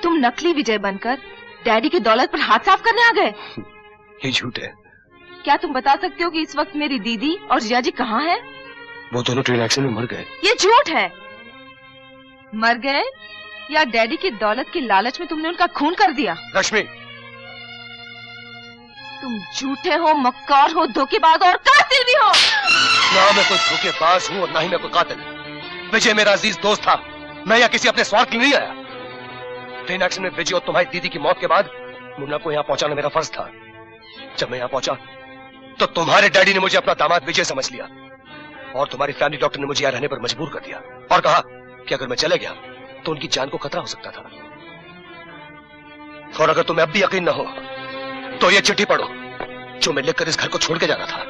तुम नकली विजय बनकर डैडी की दौलत पर हाथ साफ करने आ गए। ये झूठ है। क्या तुम बता सकते हो कि इस वक्त मेरी दीदी और जीजाजी कहाँ हैं? वो दोनों ट्रेन एक्सीडेंट में मर गए। ये झूठ है। मर गए या डैडी की दौलत के लालच में तुमने उनका खून कर दिया? रश्मि, तुम झूठे हो, मक्कार हो, धोखेबाज और कातिल भी हो। ना मैं कोई धोखेबाज हूँ और ना ही मैं कोई कातिल। विजय मेरा अजीज दोस्त था, मैं यहाँ किसी अपने स्वार्थ के लिए नहीं आया। ट्रेन एक्सीडेंट में विजय और तुम्हारी दीदी की मौत के बाद मुन्ना को यहाँ पहुंचाना मेरा फर्ज था। जब मैं यहाँ पहुंचा तो तुम्हारे डैडी ने मुझे अपना दामाद विजय समझ लिया और तुम्हारी फैमिली डॉक्टर ने मुझे यहाँ रहने पर मजबूर कर दिया और कहा कि अगर मैं चले गया तो उनकी जान को खतरा हो सकता था। और अगर तुम्हें अब भी यकीन न हो तो ये चिट्ठी पढ़ो जो मैं लिखकर इस घर को छोड़ के जाना था।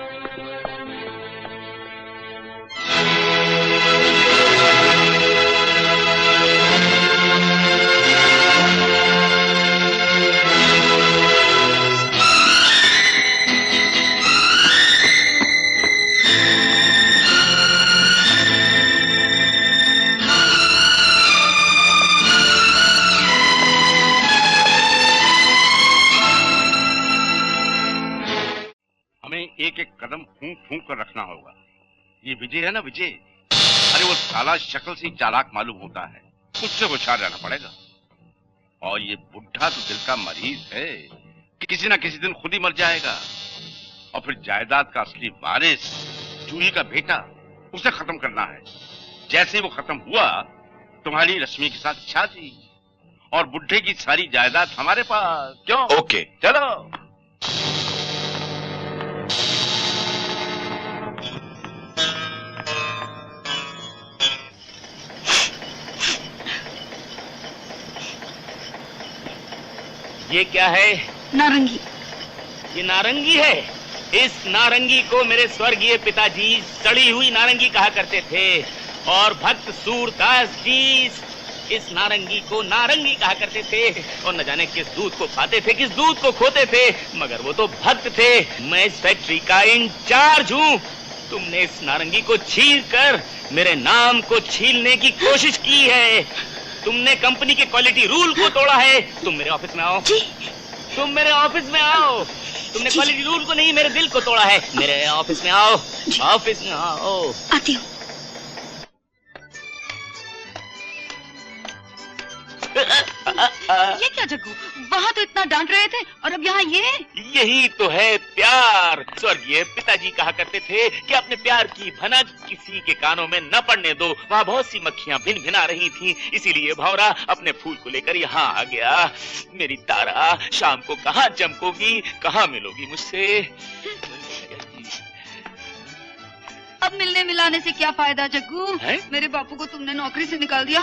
एक एक कदम फूंक फूंक कर रखना होगा। ये विजय है ना, विजय, अरे वो साला शक्ल से चालाक मालूम होता है, उससे होशियार रहना पड़ेगा। और ये बुढ़ा तो दिल का मरीज है कि किसी ना किसी दिन खुद ही मर जाएगा और फिर जायदाद का असली वारिस जूही का बेटा, उसे खत्म करना है। जैसे वो खत्म हुआ तुम्हारी रश्मि के साथ शादी और बुढ़े की सारी जायदाद हमारे पास। क्यों? ओके, चलो। ये क्या है? नारंगी। ये नारंगी है। इस नारंगी को मेरे स्वर्गीय पिताजी सड़ी हुई नारंगी कहा करते थे और भक्त सूरदास जी इस नारंगी को नारंगी कहा करते थे और न जाने किस दूध को पाते थे, किस दूध को खोते थे, मगर वो तो भक्त थे। मैं इस फैक्ट्री का इंचार्ज हूँ। तुमने इस नारंगी को छील कर मेरे नाम को छीलने की कोशिश की है। तुमने कंपनी के क्वालिटी रूल को तोड़ा है। तुम मेरे ऑफिस में आओ। तुम मेरे ऑफिस में आओ। तुमने क्वालिटी रूल को नहीं, मेरे दिल को तोड़ा है। मेरे ऑफिस में आओ। ऑफिस में आओ। आती हूँ। ये क्या जग्गू, वहाँ तो इतना डांट रहे थे और अब यहाँ ये? यही तो है प्यार। स्वर्गीय पिताजी कहा करते थे कि अपने प्यार की भनक किसी के कानों में न पड़ने दो। वहाँ बहुत सी मक्खियाँ भिन भिना रही थीं, इसीलिए भौरा अपने फूल को लेकर यहाँ आ गया। मेरी तारा, शाम को कहाँ चमकोगी, कहाँ मिलोगी मुझसे? अब मिलने मिलाने से क्या फायदा जग्गू? मेरे बापू को तुमने नौकरी से निकाल दिया।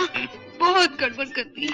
बहुत गड़बड़ कर दी।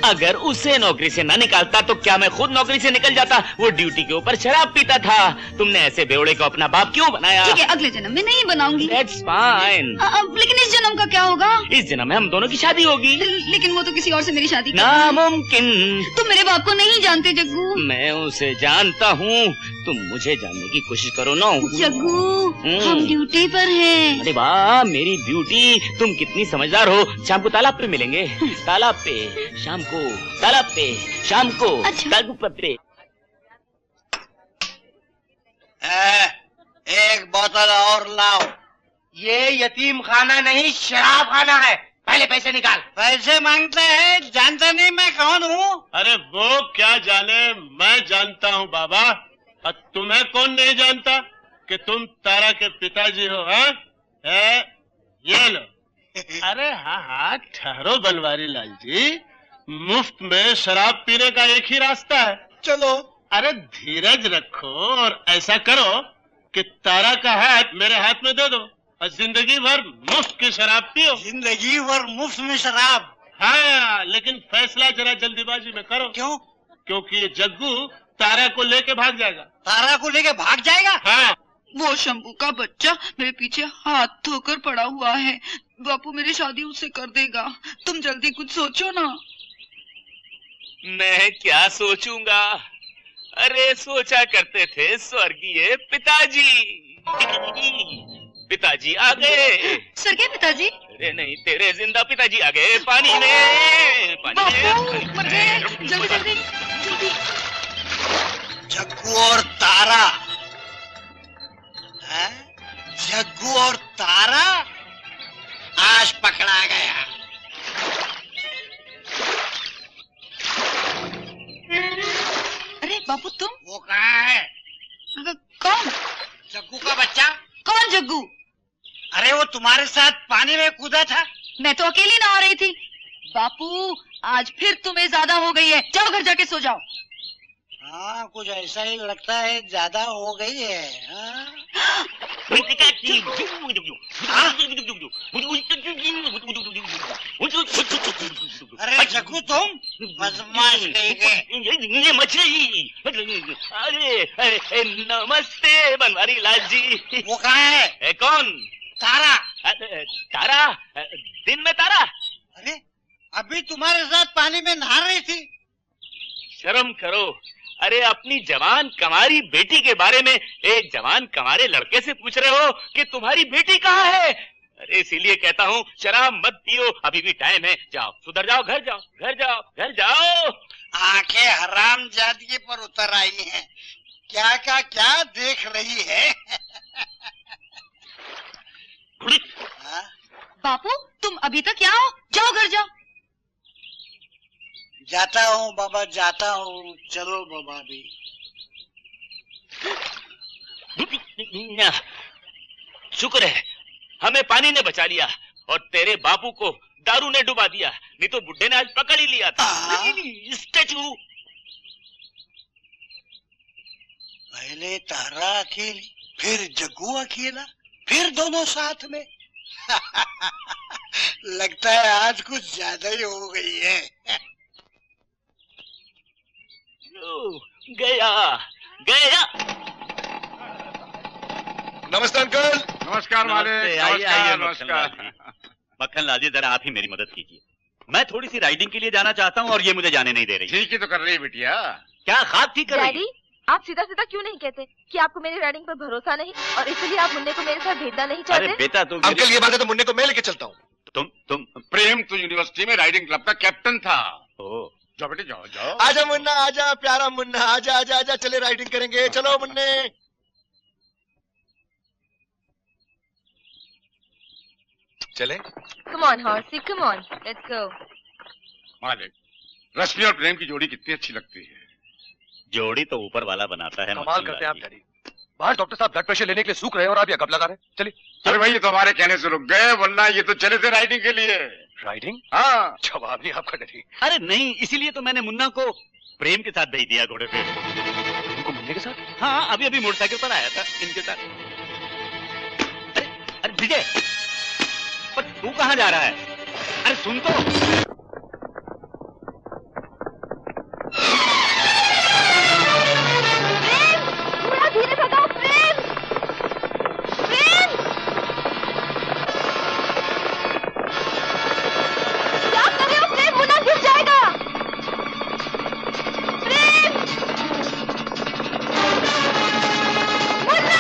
अगर उसे नौकरी से ना निकालता तो क्या मैं खुद नौकरी से निकल जाता? वो ड्यूटी के ऊपर शराब पीता था। तुमने ऐसे बेवड़े को अपना बाप क्यों बनाया? ठीक है, अगले जन्म में नहीं बनाऊंगी। That's fine। लेकिन इस जन्म का क्या होगा? इस जन्म में हम दोनों की शादी होगी। लेकिन वो तो किसी और से मेरी शादी नामुमकिन। तुम मेरे बाप को नहीं जानते जग्गू। मैं उसे जानता हूँ। तुम मुझे जानने की कोशिश करो ना। जग्गू, हम ड्यूटी पर हैं। अरे वाह मेरी ब्यूटी, तुम कितनी समझदार हो। शाम को तालाब पे मिलेंगे। तालाब पे शाम को, तालाब पे शाम को। तालाब पे। एक बोतल और लाओ। ये यतीम खाना नहीं, शराब खाना है। पहले पैसे निकाल। पैसे मांगते हैं, जानता नहीं मैं कौन हूँ? अरे वो क्या जाने, मैं जानता हूँ बाबा। और तुम्हें कौन नहीं जानता कि तुम तारा के पिताजी हो? है? ये लो। अरे हाँ हाँ, ठहरो बनवारी लाल जी, मुफ्त में शराब पीने का एक ही रास्ता है। चलो। अरे धीरज रखो और ऐसा करो कि तारा का हाथ मेरे हाथ में दे दो और जिंदगी भर मुफ्त की शराब पियो। जिंदगी भर मुफ्त में शराब? हाँ, लेकिन फैसला जरा जल्दीबाजी में करो। क्यों? क्योंकि ये जग्गू तारा को लेके भाग जाएगा। तारा को लेके भाग जाएगा? हाँ। वो शंभू का बच्चा मेरे पीछे हाथ धोकर पड़ा हुआ है। बापू मेरी शादी उससे कर देगा। तुम जल्दी कुछ सोचो ना। मैं क्या सोचूंगा? अरे सोचा करते थे स्वर्गीय पिताजी। पिताजी आ गए। स्वर्गीय पिताजी? अरे नहीं, तेरे जिंदा पिताजी आ गए। पानी में, पानी में। मर गए। जल्दी जल्दी जल्दी। जग्गू और तारा। जग्गू और तारा आज पकड़ा गया। अरे बापू तुम? वो कहाँ है? कौन? जग्गू का बच्चा। कौन जग्गू? अरे वो तुम्हारे साथ पानी में कूदा था। मैं तो अकेली नहा रही थी। बापू आज फिर तुम्हें ज्यादा हो गई है। जाओ घर जाके सो जाओ। हाँ, कुछ ऐसा ही लगता है, ज्यादा हो गई है। अरे जग्गू तुम बदमाश कहीं के। ये मछली। अरे नमस्ते बनवारी लाल जी। वो कहाँ है? कौन? तारा। तारा? दिन में तारा? अरे अभी तुम्हारे साथ पानी में नहा रही थी। शर्म करो। अरे अपनी जवान कमारी बेटी के बारे में एक जवान कमारे लड़के से पूछ रहे हो कि तुम्हारी बेटी कहाँ है? अरे इसीलिए कहता हूँ शराब मत पियो, अभी भी टाइम है। जाओ सुधर जाओ, घर जाओ, घर जाओ, घर जाओ। आंखें हराम जादगी पर उतर आई हैं। क्या देख रही है? बापू तुम अभी तक यहाँ हो? जाओ घर जाओ। जाता हूँ बाबा, जाता हूँ। चलो बाबा भी। शुक्र है हमें पानी ने बचा लिया और तेरे बापू को दारू ने डुबा दिया, नहीं तो बुड्ढे ने आज पकड़ ही लिया था। स्टैचू। पहले तारा अकेली, फिर जग्गू अकेला, फिर दोनों साथ में। लगता है आज कुछ ज्यादा ही हो गई है। गया गया। नमस्ते अंकल। नमस्कार मालिक। आइए नमस्कार। मक्खन लाल जी, जरा आप ही मेरी मदद कीजिए। मैं थोड़ी सी राइडिंग के लिए जाना चाहता हूँ और ये मुझे जाने नहीं दे रही। ठीक ही तो कर रही है बिटिया। क्या खाब ठीक कर रही है? डैडी, आप सीधा सीधा क्यों नहीं कहते कि आपको मेरी राइडिंग पर भरोसा नहीं और इसलिए आप मुन्ने को मेरे साथ भेजना नहीं चाहते? अरे बेटा, तुम अंकल ये बात है तो मुन्ने को मैं लेके चलता हूँ। तुम प्रेम तो यूनिवर्सिटी में राइडिंग क्लब का कैप्टन था। जाओ बेटे जाओ जाओ। आजा मुन्ना, आजा प्यारा मुन्ना, आजा आजा आजा, चले राइडिंग करेंगे, चलो मुन्ने। चले? Come on, horsey, come on, let's go. मालिक, रश्मि और प्रेम की जोड़ी कितनी अच्छी लगती है। जोड़ी तो ऊपर वाला बनाता है। कमाल करते हैं आप डैडी। बाहर डॉक्टर साहब ब्लड प्रेशर लेने के लिए सूख रहे हैं और आप ये गप लगा रहे हैं। चलिए। अरे भाई ये तो हमारे कहने से रुक गए, वरना ये तो चले थे राइडिंग के लिए। राइडिंग? हाँ। जवाब नहीं आपका डैडी। अरे नहीं, इसीलिए तो मैंने मुन्ना को प्रेम के साथ भेज दिया घोड़े पे। उनको मुन्ने के साथ? हाँ, अभी अभी मोटरसाइकिल पर आया था इनके साथ। अरे विजय, पर तू कहाँ जा रहा है? अरे सुन तो। धीरे भगाओ प्रेम! प्रेम! क्या कर रहे हो प्रेम? मुन्ना गिर जाएगा! प्रेम! मुन्ना!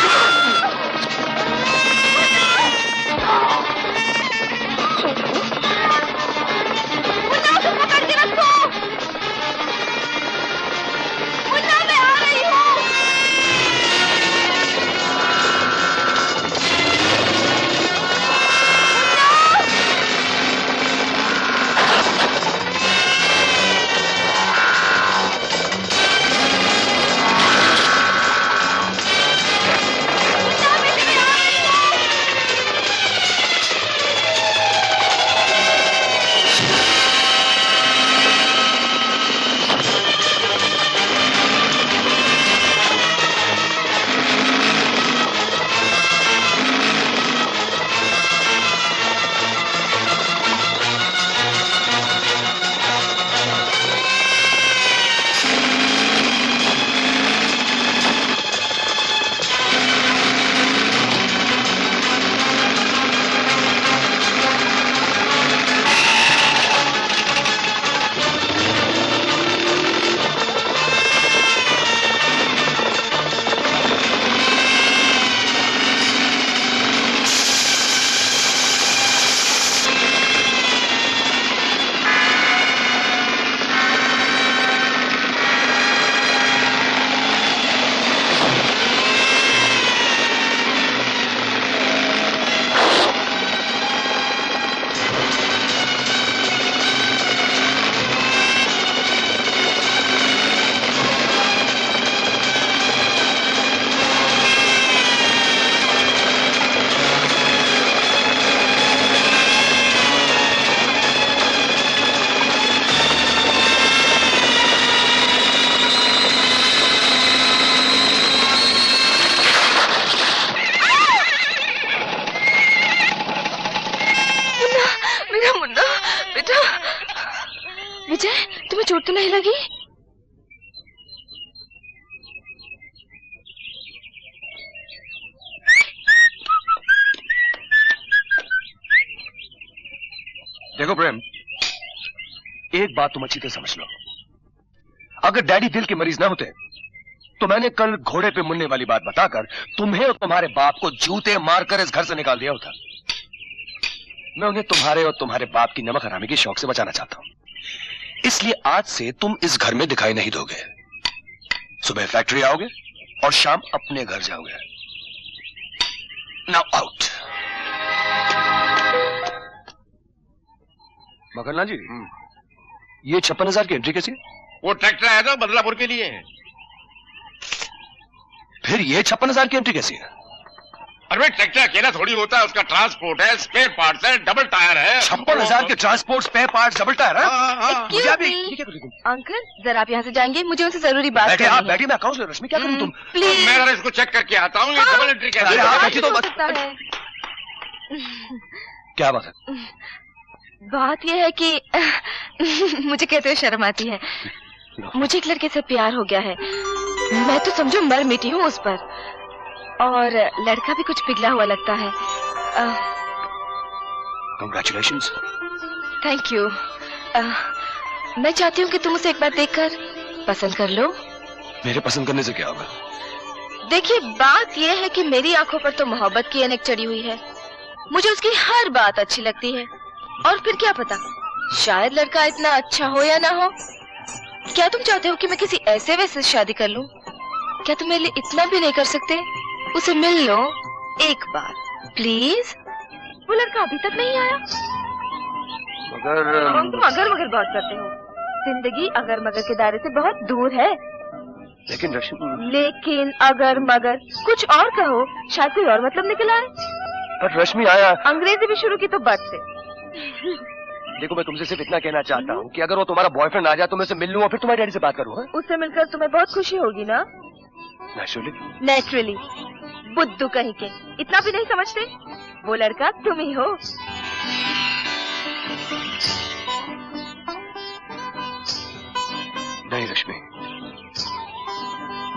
मुन्ना उसे पकड़ के रखो! मुन्ना मैं आ रही हूँ! विजय, तुम्हें चोट तो नहीं लगी? देखो प्रेम, एक बात तुम अच्छी तरह समझ लो। अगर डैडी दिल के मरीज ना होते तो मैंने कल घोड़े पे मुन्ने वाली बात बताकर तुम्हें और तुम्हारे बाप को जूते मारकर इस घर से निकाल दिया होता। मैं उन्हें तुम्हारे और तुम्हारे बाप की नमक हरामी के शौक से बचाना चाहता हूं, इसलिए आज से तुम इस घर में दिखाई नहीं दोगे। सुबह फैक्ट्री आओगे और शाम अपने घर जाओगे। Now out. मगरलाल जी, ये 56,000 की एंट्री कैसी? वो ट्रैक्टर आया था बदलापुर के लिए। फिर ये 56,000 की एंट्री कैसी है? अरे भाई ट्रैक्टर अकेला थोड़ी होता है, उसका ट्रांसपोर्ट है, स्पेयर पार्ट्स है, डबल टायर है। 56,000 के transport, spare parts, double tyre है? अंकल, जरा आप यहाँ से जाएंगे, मुझे उनसे जरूरी बात करनी है। आप बैठिए, मैं काउंसलर रश्मि, क्या करूँ तुम? प्लीज। मैं जरा इसको चेक करके आता हूँ। ये डबल एंट्री कैसे है? क्या बात है? बात यह है कि मुझे कहते हुए शर्म आती है। मुझे एक लड़के से प्यार हो गया है। मैं तो समझो मर मिटी हूँ उस पर, और लड़का भी कुछ पिघला हुआ लगता है। Congratulations. Thank you. मैं चाहती हूँ कि तुम उसे एक बार देखकर पसंद कर लो। मेरे पसंद करने से क्या होगा? देखिए, बात यह है कि मेरी आंखों पर तो मोहब्बत की ऐनक चढ़ी हुई है। मुझे उसकी हर बात अच्छी लगती है, और फिर क्या पता, शायद लड़का इतना अच्छा हो या ना हो। क्या तुम चाहते हो कि मैं किसी ऐसे वैसे शादी कर लूं? क्या तुम मेरे लिए इतना भी नहीं कर सकते? उसे मिल लो एक बार प्लीज। वो लड़का अभी तक नहीं आया। मगर तुम अगर मगर बात करते हो। जिंदगी अगर मगर के दायरे से बहुत दूर है। लेकिन रश्मि, लेकिन अगर मगर कुछ और कहो, शायद कोई और मतलब निकल आए। पर रश्मि आया। अंग्रेजी भी शुरू की तो बद से। देखो, मैं तुमसे सिर्फ इतना कहना चाहता हूँ कि अगर वो तुम्हारा बॉयफ्रेंड आ जाए तो मैं उसे मिल लूँ और फिर तुम्हारे डैडी से बात करूँ। उससे मिलकर तुम्हें बहुत खुशी होगी ना? नेचुरली। बुद्धू कहीं के, इतना भी नहीं समझते? वो लड़का तुम ही हो। नहीं रश्मि,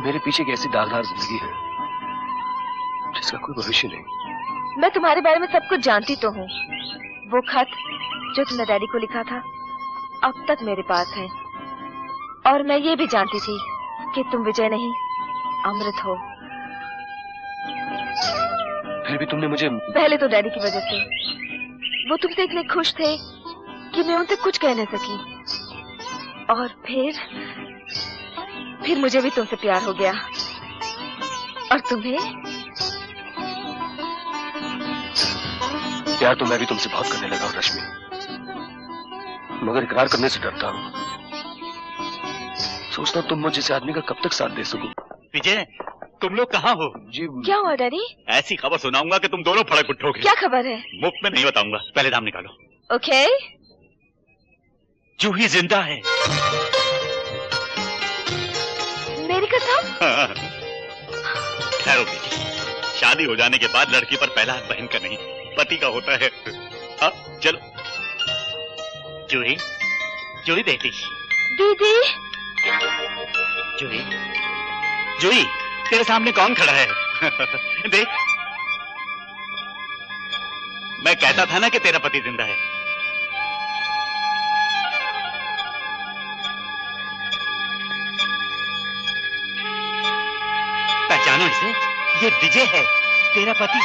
मेरे पीछे की ऐसी दागदार जिंदगी है जिसका कोई भविष्य नहीं। मैं तुम्हारे बारे में सब कुछ जानती तो हूँ। वो खत जो तुमने डैडी को लिखा था अब तक मेरे पास है, और मैं ये भी जानती थी कि तुम विजय नहीं अमृत हो। फिर भी तुमने मुझे... पहले तो डैडी की वजह से। वो तुमसे इतने खुश थे कि मैं उनसे कुछ कह नहीं सकी, और फिर मुझे भी तुमसे प्यार हो गया। और तुम्हें? प्यार तो मैं भी तुमसे बहुत करने लगा हूँ रश्मि, मगर इकरार करने से डरता हूँ। सोचता हूँ तुम मुझ जैसे आदमी का कब तक साथ दे सकूं। विजय, तुम लोग कहाँ हो? जी क्या हुआ डैडी? ऐसी खबर सुनाऊंगा कि तुम दोनों फड़क उठोगे। क्या खबर है? मुफ्त में नहीं बताऊंगा, पहले दाम निकालो। ओके। जूही जिंदा है। मेरी कसम? ठहरो बेटी, शादी हो जाने के बाद लड़की पर पहला हक बहन का नहीं पति का होता है। चलो। जूही, जूही बेटी। दीदी। जूही, जूही, तेरे सामने कौन खड़ा है? देख, मैं कहता था ना कि तेरा पति जिंदा है। पहचानो इसे, ये विजय है, तेरा पति।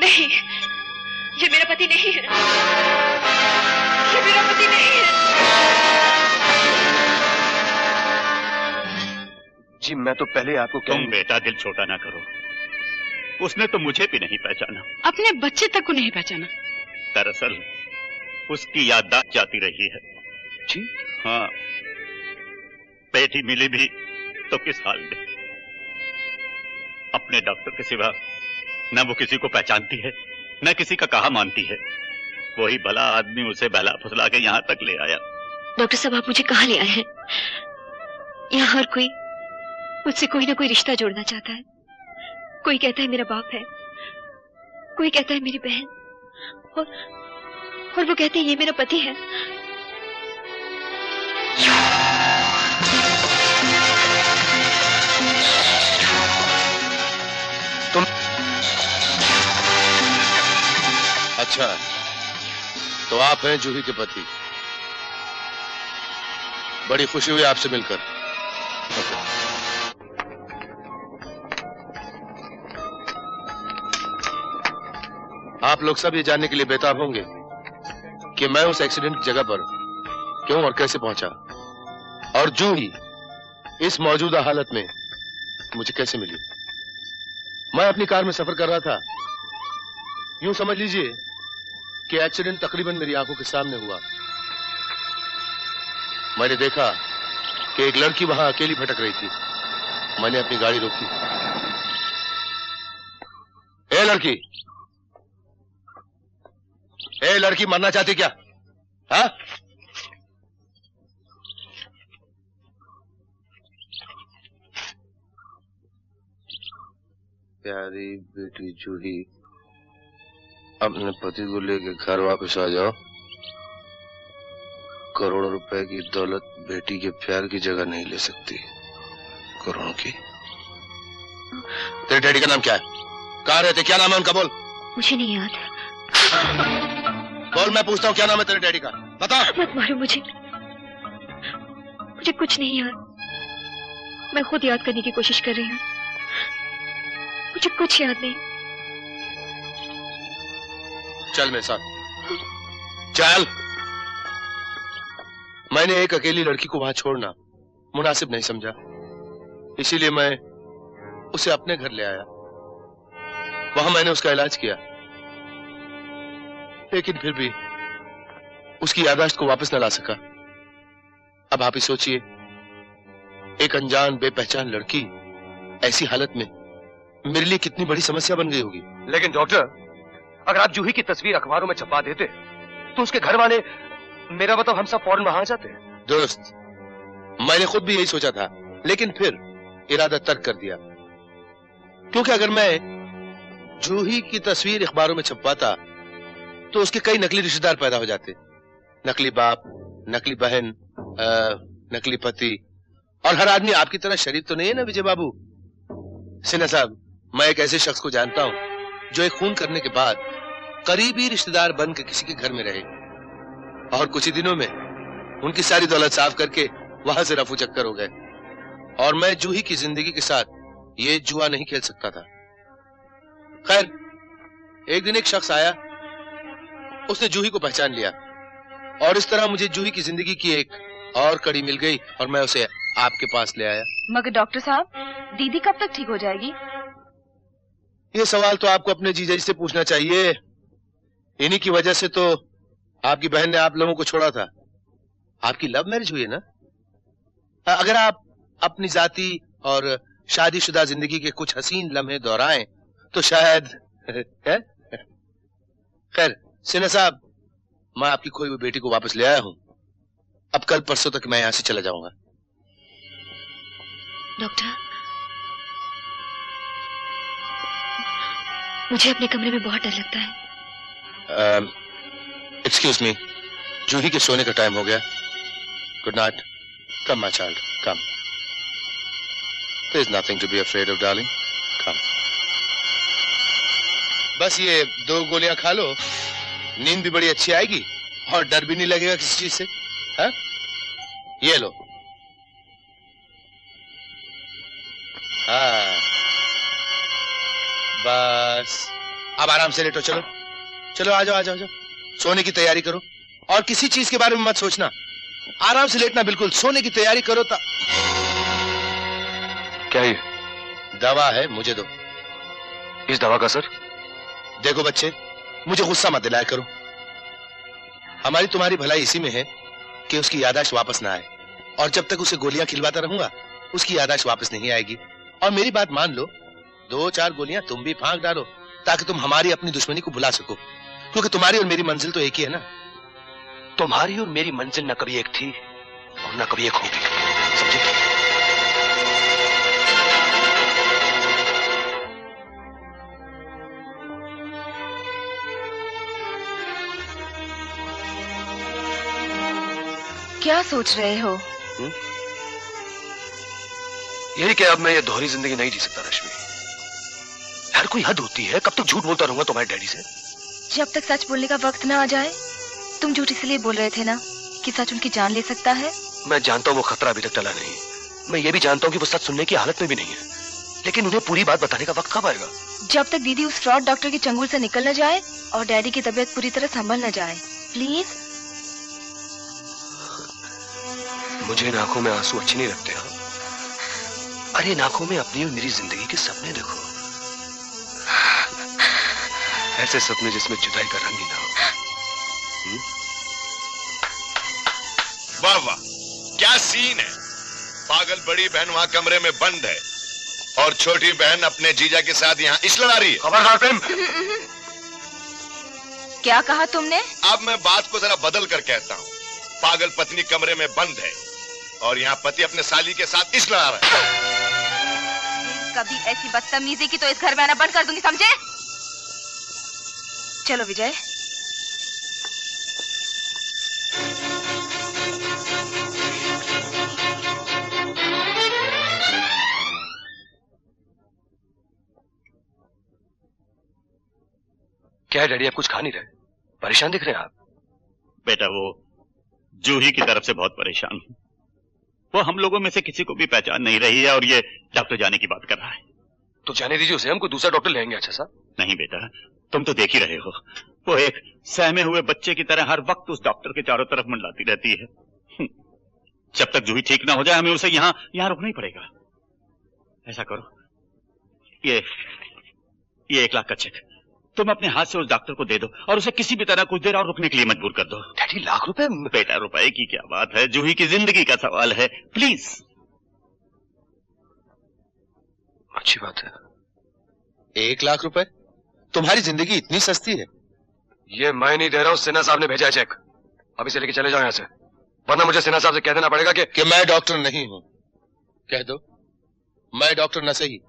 नहीं, ये मेरा पति नहीं है। ये मेरा पति नहीं है। जी मैं तो पहले आपको तुम बेटा दिल छोटा ना करो, उसने तो मुझे भी नहीं पहचाना, अपने बच्चे तक को नहीं पहचाना। दरअसल उसकी याददाश्त जाती रही है। जी हाँ, बेटी मिली भी तो किस हाल में। अपने डॉक्टर के सिवा न वो किसी को पहचानती है न किसी का कहा मानती है। वही भला आदमी उसे बहला फुसला के यहाँ तक ले आया। डॉक्टर साहब, आप मुझे कहाँ ले आए हैं? यहाँ हर कोई मुझसे कोई ना कोई रिश्ता जोड़ना चाहता है। कोई कहता है मेरा बाप है, कोई कहता है मेरी बहन, और वो कहते हैं ये मेरा पति है। तुम अच्छा, तो आप हैं जूही के पति। बड़ी खुशी हुई आपसे मिलकर। आप लोग सब ये जानने के लिए बेताब होंगे कि मैं उस एक्सीडेंट की जगह पर क्यों और कैसे पहुंचा, और जूही इस मौजूदा हालत में मुझे कैसे मिली। मैं अपनी कार में सफर कर रहा था। यूं समझ लीजिए कि एक्सीडेंट तकरीबन मेरी आंखों के सामने हुआ। मैंने देखा कि एक लड़की वहां अकेली भटक रही थी। मैंने अपनी गाड़ी रोकी। ए लड़की, ए लड़की, मरना चाहती क्या? हाँ? प्यारी बेटी जूही, अपने पति को लेकर घर वापस आ जाओ। करोड़ों रुपए की दौलत बेटी के प्यार की जगह नहीं ले सकती। करोड़ों की। तेरे डैडी का नाम क्या है? कहाँ रहते? क्या नाम है उनका? बोल। मुझे नहीं याद। बोल, मैं पूछता हूँ क्या नाम है तेरे डैडी का? बता। मत मारो मुझे कुछ नहीं याद। मैं खुद याद करने की कोशिश कर रही हूँ। मुझे कुछ याद नहीं। चल मेरे साथ, चल। मैंने एक अकेली लड़की को वहां छोड़ना मुनासिब नहीं समझा, इसीलिए मैं उसे अपने घर ले आया। वहां मैंने उसका इलाज किया, लेकिन फिर भी उसकी याददाश्त को वापस न ला सका। अब आप ही सोचिए, एक अनजान बेपहचान लड़की ऐसी हालत में मेरे लिए कितनी बड़ी समस्या बन गई होगी। लेकिन डॉक्टर, अगर आप जूही की तस्वीर अखबारों में छपवा देते तो उसके घर वाले, मेरा मतलब हम सब फौरन वहां आ जाते। दोस्त, मैंने खुद भी यही सोचा था, लेकिन फिर इरादा तर्क कर दिया, क्योंकि अगर मैं जूही की तस्वीर अखबारों में छपवाता तो उसके कई नकली रिश्तेदार पैदा हो जाते। नकली बाप, नकली बहन, नकली पति। और हर आदमी आपकी तरह शरीफ तो नहीं है ना विजय बाबू। सिन्हा साहब, मैं एक ऐसे शख्स को जानता हूं जो एक खून करने के बाद करीबी रिश्तेदार बन के किसी के घर में रहे और कुछ ही दिनों में उनकी सारी दौलत साफ करके वहां से रफू चक्कर हो गए। और मैं जूही की जिंदगी के साथ ये जुआ नहीं खेल सकता था। खैर, एक दिन एक शख्स आया, उसने जूही को पहचान लिया और इस तरह मुझे जूही की जिंदगी की एक और कड़ी मिल गई और मैं उसे आपके पास ले आया। मगर डॉक्टर साहब, दीदी कब तक ठीक हो जाएगी? ये सवाल तो आपको अपने जीजा जी से पूछना चाहिए। इन्हीं की वजह से तो आपकी बहन ने आप लोगों को छोड़ा था। आपकी लव मैरिज हुई है ना? अगर आप अपनी जाती और शादीशुदा जिंदगी के कुछ हसीन लम्हे दोहराएं तो शायद खैर सिन्हा साहब, मैं आपकी खोई हुई बेटी को वापस ले आया हूं। अब कल परसों तक मैं यहां से चला जाऊंगा। डॉक्टर, मुझे अपने कमरे में बहुत डर लगता है। एक्सक्यूज मी, जूही के सोने का टाइम हो गया। Good night. Come my child, come. There is nothing to be afraid of, darling. Come. बस ये 2 गोलियां खा लो, नींद भी बड़ी अच्छी आएगी और डर भी नहीं लगेगा किसी चीज से। हाँ? ये लो। हाँ, बस अब आराम से लेटो। चलो चलो, आ जाओ आ जाओ आ जाओ। सोने की तैयारी करो और किसी चीज के बारे में मत सोचना। आराम से लेटना, बिल्कुल सोने की तैयारी करो। क्या ये दवा है? मुझे दो। इस दवा का असर? देखो बच्चे, मुझे गुस्सा मत दिलाया करो। हमारी तुम्हारी भलाई इसी में है कि उसकी याददाश्त वापस ना आए, और जब तक उसे गोलियां खिलवाता रहूंगा उसकी याददाश्त वापस नहीं आएगी। और मेरी बात मान लो, 2-4 गोलियां तुम भी फांक डालो ताकि तुम हमारी अपनी दुश्मनी को भुला सको, क्योंकि तुम्हारी और मेरी मंजिल तो एक ही है ना। तुम्हारी और मेरी मंजिल न कभी एक थी और न कभी एक होगी, समझे? क्या सोच रहे हो? यही कि अब मैं ये दोहरी जिंदगी नहीं जी सकता रश्मि। यार कोई हद होती है, कब तक झूठ बोलता रहूंगा तुम्हारे डैडी से? जब तक सच बोलने का वक्त ना आ जाए। तुम झूठ इसलिए बोल रहे थे ना कि सच उनकी जान ले सकता है। मैं जानता हूँ वो खतरा अभी तक टला नहीं। मैं ये भी जानता हूँ कि वो सच सुनने की हालत में भी नहीं है, लेकिन उन्हें पूरी बात बताने का वक्त कब आएगा? जब तक दीदी उस फ्रॉड डॉक्टर के चंगुल से निकल न जाए और डैडी की तबीयत पूरी तरह संभल न जाए। प्लीज। मुझे इन आंखों में आंसू अच्छे नहीं लगते। हाँ, अरे इन आंखों में अपनी और मेरी जिंदगी के सपने देखो, ऐसे सपने जिसमें जुदाई का रंग ही ना हो। वाह वाह, क्या सीन है। पागल बड़ी बहन वहां कमरे में बंद है और छोटी बहन अपने जीजा के साथ यहाँ इश्क लड़ा रही है। खबरदार प्रेम। क्या कहा तुमने? अब मैं बात को जरा बदल कर कहता हूँ। पागल पत्नी कमरे में बंद है और यहाँ पति अपने साली के साथ इश्क लड़ा रहा है। कभी ऐसी बदतमीजी की तो इस घर में आना बंद कर दूंगी, समझे? चलो विजय। क्या है डैडी, आप कुछ खा नहीं रहे? परेशान दिख रहे हैं आप। बेटा वो जूही की तरफ से बहुत परेशान हूं। वो हम लोगों में से किसी को भी पहचान नहीं रही है और ये डॉक्टर जाने की बात कर रहा है। तो जाने दीजिए उसे, हम कोई दूसरा डॉक्टर लेंगे। अच्छा साहब। नहीं बेटा, तुम तो देख ही रहे हो, वो एक सहमे हुए बच्चे की तरह हर वक्त उस डॉक्टर के चारों तरफ मंडलाती रहती है। जब तक जूही ठीक ना हो जाए हमें उसे यहाँ रुकना ही पड़ेगा। ऐसा करो, ये 1 लाख का चेक तुम अपने हाथ से उस डॉक्टर को दे दो और उसे किसी भी तरह कुछ देर और रुकने के लिए मजबूर कर दो। डैडी, 1 लाख रुपए? बेटा, रुपए की क्या बात है, जूही की जिंदगी का सवाल है, प्लीज। अच्छी बात है। 1 लाख रुपए? तुम्हारी जिंदगी इतनी सस्ती है? ये मैं नहीं दे रहा हूं, सिन्हा साहब ने भेजा है चेक। अब इसे लेके चले जाओ यहाँ से, वरना मुझे सिन्हा साहब से कह देना पड़ेगा कि मैं डॉक्टर नहीं हूं। कह दो मैं डॉक्टर न सही,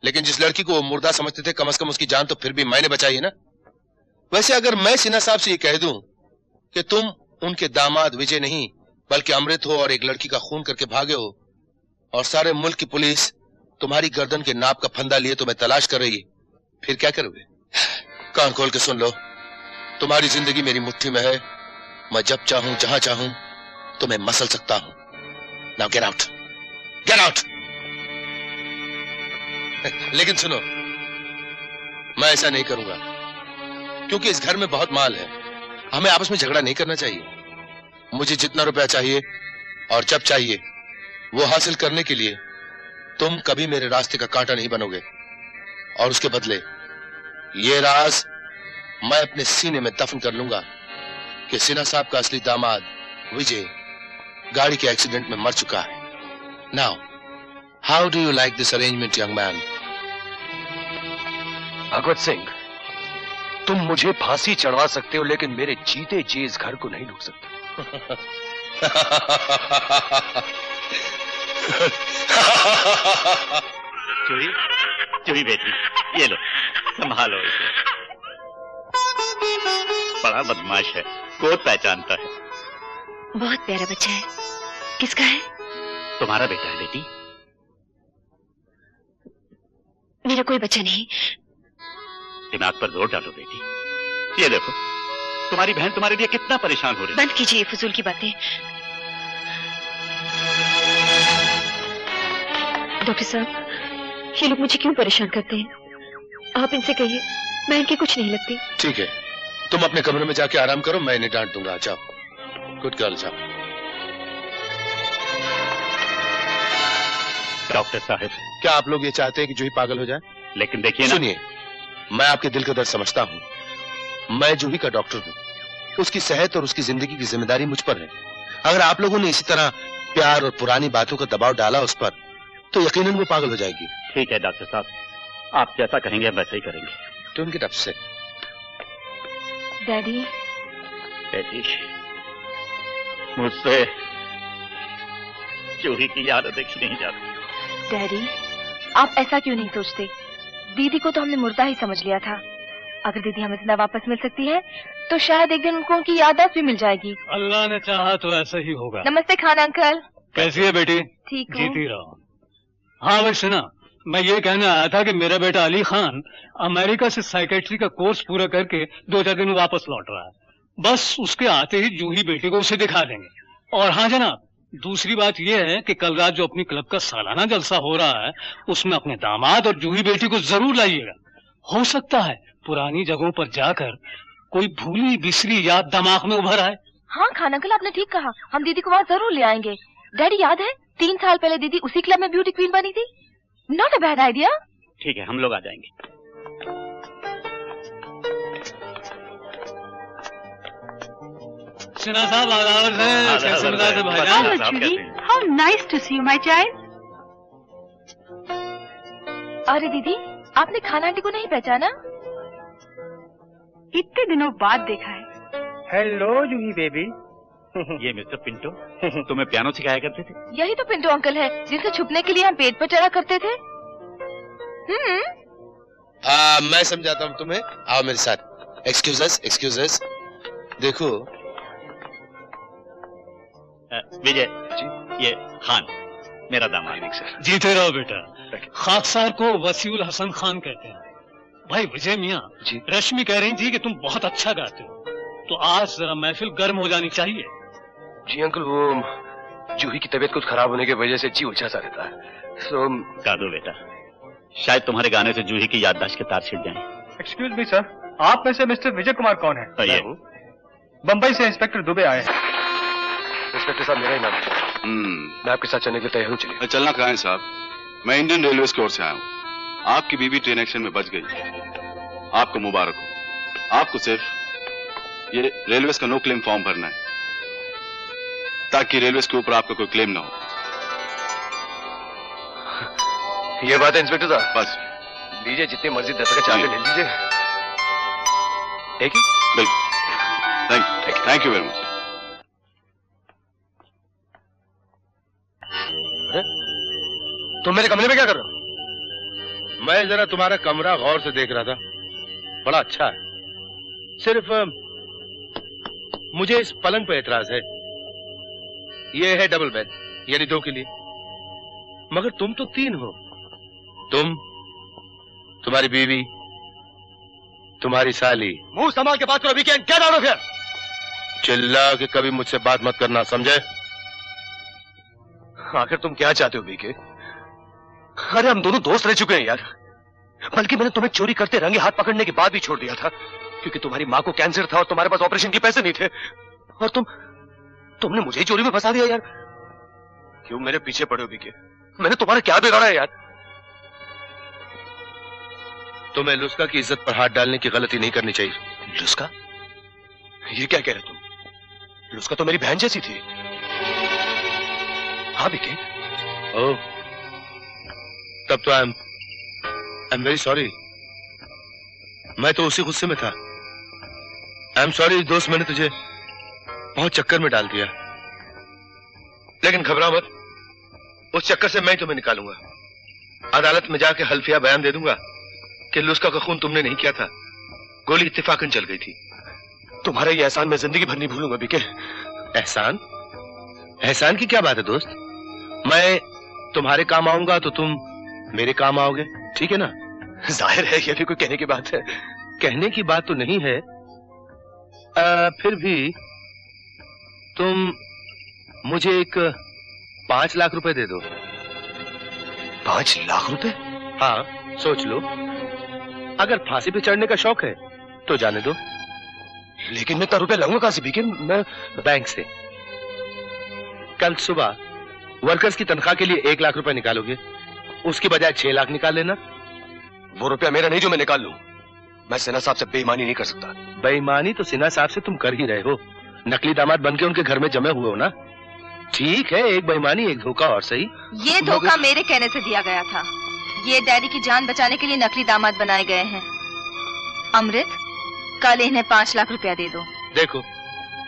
लेकिन जिस लड़की को वो मुर्दा समझते थे, कम से कम उसकी जान तो फिर भी मैंने बचाई है ना। वैसे अगर मैं सिन्हा साहब से ये कह दूं कि तुम उनके दामाद विजय नहीं बल्कि अमृत हो और एक लड़की का खून करके भागे हो और सारे मुल्क की पुलिस तुम्हारी गर्दन के नाप का फंदा लिए तुम्हें तलाश कर रही है, फिर क्या करोगे? कान खोल के सुन लो, तुम्हारी जिंदगी मेरी मुट्ठी में है। मैं जब चाहूं जहां चाहूं तुम्हें मसल सकता हूं। Now get out, get out. लेकिन सुनो, मैं ऐसा नहीं करूंगा क्योंकि इस घर में बहुत माल है। हमें आपस में झगड़ा नहीं करना चाहिए। मुझे जितना रुपया चाहिए और जब चाहिए वो हासिल करने के लिए तुम कभी मेरे रास्ते का कांटा नहीं बनोगे, और उसके बदले ये राज मैं अपने सीने में दफन कर लूंगा कि सिन्हा साहब का असली दामाद विजय गाड़ी के एक्सीडेंट में मर चुका है। Now how do you like this arrangement young man? Bhagwat Singh, तुम मुझे फांसी चढ़वा सकते हो लेकिन मेरे जीते जी इस घर को नहीं लूट सकते। जूही बेटी, ये लो, संभालो इसे। बड़ा बदमाश है, कोई पहचानता है। बहुत प्यारा बच्चा है। किसका है? तुम्हारा बेटा है बेटी। मेरा कोई बच्चा नहीं। दिमाग पर जोर डालो बेटी। ये देखो, तुम्हारी बहन तुम्हारे लिए कितना परेशान हो रही है। बंद कीजिए फजूल की बातें। डॉक्टर साहब, ये लोग मुझे क्यों परेशान करते हैं? आप इनसे कहिए, मैं इनकी कुछ नहीं लगती। ठीक है, तुम अपने कमरे में जाके आराम करो, मैं इन्हें डांट दूंगा। जाओ, गुड गर्ल, जाओ। डॉक्टर साहब, क्या आप लोग ये चाहते हैं कि जूही पागल हो जाए? लेकिन देखिए ना। सुनिए, मैं आपके दिल का दर्द समझता हूँ। मैं जूही का डॉक्टर हूँ, उसकी सेहत और उसकी जिंदगी की जिम्मेदारी मुझ पर है। अगर आप लोगों ने इसी तरह प्यार और पुरानी बातों का दबाव डाला उस पर, तो यकीनन वो पागल हो जाएगी। ठीक है डॉक्टर साहब, आप जैसा कहेंगे वैसे ही करेंगे। Don't get upset. डैडी, बेटी, मुझसे जूही की याद देखी नहीं जाती। डैडी, आप ऐसा क्यों नहीं सोचते? दीदी को तो हमने मुर्दा ही समझ लिया था। अगर दीदी हमें जिंदा वापस मिल सकती है तो शायद एक दिन उनको उनकी याददाश्त भी मिल जाएगी। अल्लाह ने चाहा तो ऐसा ही होगा। नमस्ते खान अंकल। कैसी है बेटी? ठीक हूँ। जीती रहो। हाँ भाई सुना, मैं ये कहने आया था कि मेरा बेटा अली खान अमेरिका से साइकेट्री का कोर्स पूरा करके 2-4 दिन में वापस लौट रहा है। बस उसके आते ही जूही बेटी को उसे दिखा देंगे। और हाँ जनाब, दूसरी बात यह है कि कल रात जो अपनी क्लब का सालाना जलसा हो रहा है उसमें अपने दामाद और जूही बेटी को जरूर लाइएगा। हो सकता है पुरानी जगहों पर जाकर कोई भूली बिसरी याद दिमाग में उभर आए। हाँ खान अंकल, आपने ठीक कहा, हम दीदी को वहाँ जरूर ले आएंगे। डैडी याद है 3 साल पहले दीदी उसी क्लब में ब्यूटी क्वीन बनी थी? Not a bad idea. ठीक है, हम लोग आ जाएंगे। सिन्हा साहब आदाब है। कैसे मिला थे भाईजान? How nice to see you, my child. अरे दीदी, आपने खान आंटी को नहीं पहचाना? इतने दिनों बाद देखा है। हेलो जूही बेबी। ये मिस्टर पिंटो तुम्हें पियानो सिखाया करते थे? यही तो पिंटो अंकल है जिनसे छुपने के लिए हम पेट पर चढ़ा करते थे। मैं समझाता हूँ तुम्हें, आओ मेरे साथ। एक्सक्यूज अस। देखो विजय ये खान मेरा दामाद। जीते रहो बेटा। खाकसार को वसीउल हसन खान कहते हैं। भाई विजय मियाँ जी, रश्मि कह रही थी कि तुम बहुत अच्छा गाते हो, तो आज जरा महफिल गर्म हो जानी चाहिए। जी अंकल, वो जूही की तबीयत कुछ खराब होने की वजह से जी उलझा सा रहता है। गा दो बेटा, शायद तुम्हारे गाने से जूही की याददाश्त के तार छिड़ जाएं। एक्सक्यूज मी सर, आप में से मिस्टर विजय कुमार कौन है? मैं हूँ। बम्बई से इंस्पेक्टर दुबे आए हैं। इंस्पेक्टर साहब, मेरा ही नाम है। मैं आपके साथ चलने के लिए तैयार हूँ। चलिए। चलना कहाँ है साहब? मैं इंडियन रेलवे की ओर से आया हूँ। आपकी बीवी ट्रेन एक्सीडेंट में बच गई, आपको मुबारक हो। आपको सिर्फ ये रेलवे का नो क्लेम फॉर्म भरना है, ताकि रेलवे के ऊपर आपका कोई क्लेम ना हो। ये बात है इंस्पेक्टर साहब? बस लीजिए, जितनी मर्जी 10 का चार्ज ले लीजिए। एक ही? बिल्कुल। Thank you very much. तुम मेरे कमरे में क्या कर रहे हो? मैं जरा तुम्हारा कमरा गौर से देख रहा था, बड़ा अच्छा है। सिर्फ मुझे इस पलंग पे एतराज है। ये है डबल बेड, यानी 2 के लिए, मगर तुम तो 3 हो। तुम, तुम्हारी बीवी, तुम्हारी साली। मुंह संभाल के बात करो weekend, get out of here. चिल्ला के कभी मुझसे बात मत करना, समझे? आखिर तुम क्या चाहते हो बीके? अरे हम दोनों दोस्त रह चुके हैं यार। बल्कि मैंने तुम्हें चोरी करते रंगे हाथ पकड़ने के बाद भी छोड़ दिया था, क्योंकि तुम्हारी माँ को कैंसर था और तुम्हारे पास ऑपरेशन के पैसे नहीं थे, और तुमने मुझे ही चोरी में फंसा दिया यार। क्यों मेरे पीछे पड़े हो बीके? मैंने तुम्हारा क्या बिगाड़ा है यार? तुम्हें लुस्का की इज्जत पर हाथ डालने की गलती नहीं करनी चाहिए। लुस्का? ये क्या कह रहे तुम? लुस्का तो मेरी बहन जैसी थी। हाँ बीके। ओह, तब तो आई एम वेरी सॉरी। मैं तो उसी गुस्से में था। आई एम सॉरी दोस्त, मैंने तुझे बहुत चक्कर में डाल दिया। लेकिन घबरा मत, उस चक्कर से मैं तुम्हें निकालूंगा। अदालत में जाके हल्फिया बयान दे दूंगा कि लुस्का का खून तुमने नहीं किया था, गोली इत्तेफाकन चल गई थी। तुम्हारा ये एहसान मैं जिंदगी भर नहीं भूलूंगा बीके। एहसान? एहसान की क्या बात है दोस्त? मैं तुम्हारे काम आऊंगा तो तुम मेरे काम आओगे, ठीक है ना? जाहिर है ये भी कोई कहने की बात है। कहने की बात तो नहीं है, फिर भी तुम मुझे एक 5 लाख रुपए दे दो। 5 लाख रुपए? हाँ, सोच लो। अगर फांसी पे चढ़ने का शौक है तो जाने दो। लेकिन मैं इतना रुपया लाऊंगा कहां से बीके? मैं बैंक से। कल सुबह वर्कर्स की तनख्वाह के लिए 1 लाख रुपए निकालोगे, उसकी बजाय 6 लाख निकाल लेना। वो रुपया मेरा नहीं जो मैं निकाल लूं। मैं सिन्हा साहब से बेईमानी नहीं कर सकता। बेईमानी तो सिन्हा साहब से तुम कर ही रहे हो, नकली दामाद बनके उनके घर में जमे हुए हो ना। ठीक है, एक बेईमानी एक धोखा और सही। ये धोखा मेरे कहने से दिया गया था। ये डैडी की जान बचाने के लिए नकली दामाद बनाए गए हैं। अमृत, कल इन्हें 5 लाख रुपया दे दो। देखो,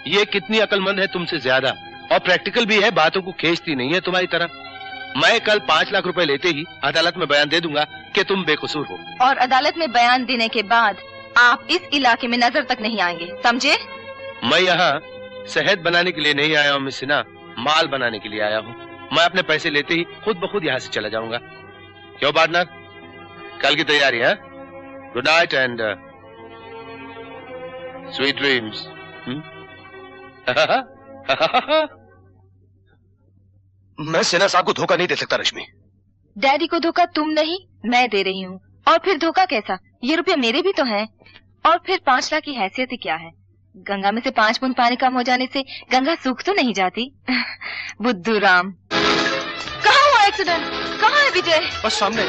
ये कितनी अक्लमंद है तुमसे ज्यादा, और प्रैक्टिकल भी है, बातों को खींचती नहीं है तुम्हारी तरह। मैं कल 5 लाख रुपए लेते ही अदालत में बयान दे दूंगा कि तुम बेकसूर हो। और अदालत में बयान देने के बाद आप इस इलाके में नजर तक नहीं आएंगे, समझे? मैं यहाँ शहद बनाने के लिए नहीं आया हूँ मिस सिन्हा, माल बनाने के लिए आया हूँ। मैं अपने पैसे लेते ही खुद ब खुद यहाँ से चला जाऊंगा। क्यों पार्टनर, कल की तैयारी है? Good night and sweet dreams. मैं सिन्हा साहब को धोखा नहीं दे सकता रश्मि। डैडी को धोखा तुम नहीं, मैं दे रही हूँ। और फिर धोखा कैसा? ये रुपये मेरे भी तो हैं। और फिर 5 लाख की हैसियत ही क्या है? गंगा में से 5 बूंद पानी कम हो जाने से गंगा सूख तो नहीं जाती। बुद्धू राम। कहाँ हुआ एक्सीडेंट? कहाँ है विजय? बस सामने।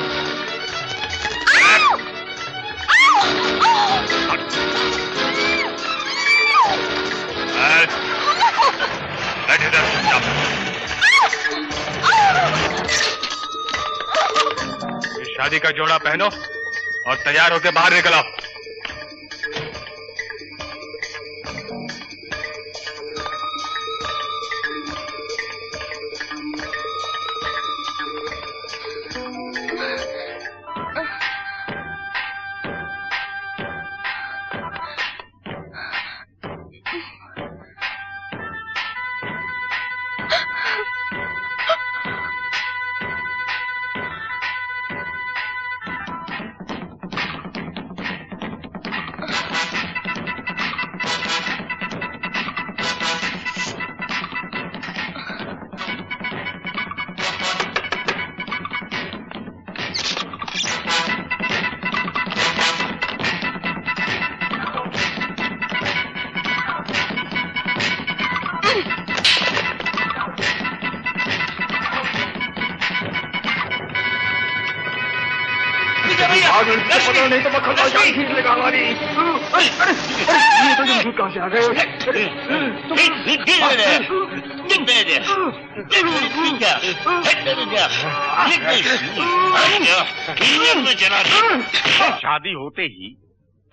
शादी का जोड़ा पहनो और तैयार होकर बाहर निकल आओ। पता नहीं तो मक्खन भाई जान खींच लेगा हमारी। ये तो जमशूद कहाँ से आ गए? शादी होते ही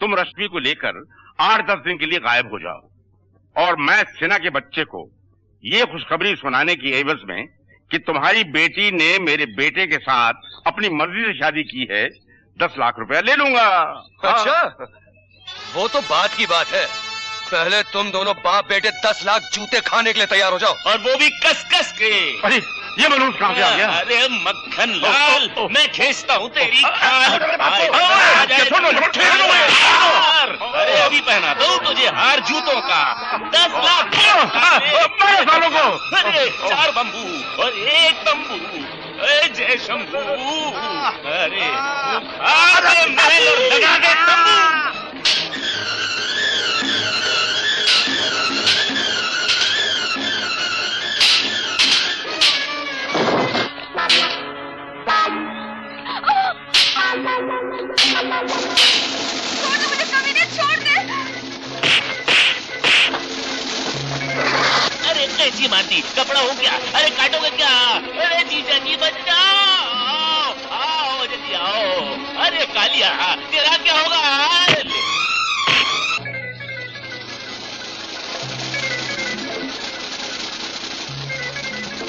तुम रश्मि को लेकर 8-10 दिन के लिए गायब हो जाओ और मैं सिन्हा के बच्चे को ये खुशखबरी सुनाने की एवज में कि तुम्हारी बेटी ने मेरे बेटे के साथ अपनी मर्जी से शादी की है 10 लाख रुपया ले लूंगा। अच्छा, वो तो बात की बात है। पहले तुम दोनों बाप बेटे 10 लाख जूते खाने के लिए तैयार हो जाओ। और वो भी कस कस के। अरे ये मनोज कहाँ से आ गया? अरे मक्खन लाल, मैं खींचता हूँ तेरी खाल। अरे अभी पहना दो तुझे हार जूतों का 10 लाख। अरे 4 बम्बू और 1 तंबू। जय शंभू। अरे महल और लगा दे तंबू। मुझे कमीने छोड़ दे। अरे कैसी मारती, कपड़ा हो क्या? अरे काटोगे क्या? अरे जीजा जी बच जाओ, आओ जल्दी आओ। अरे कालिया तेरा क्या होगा?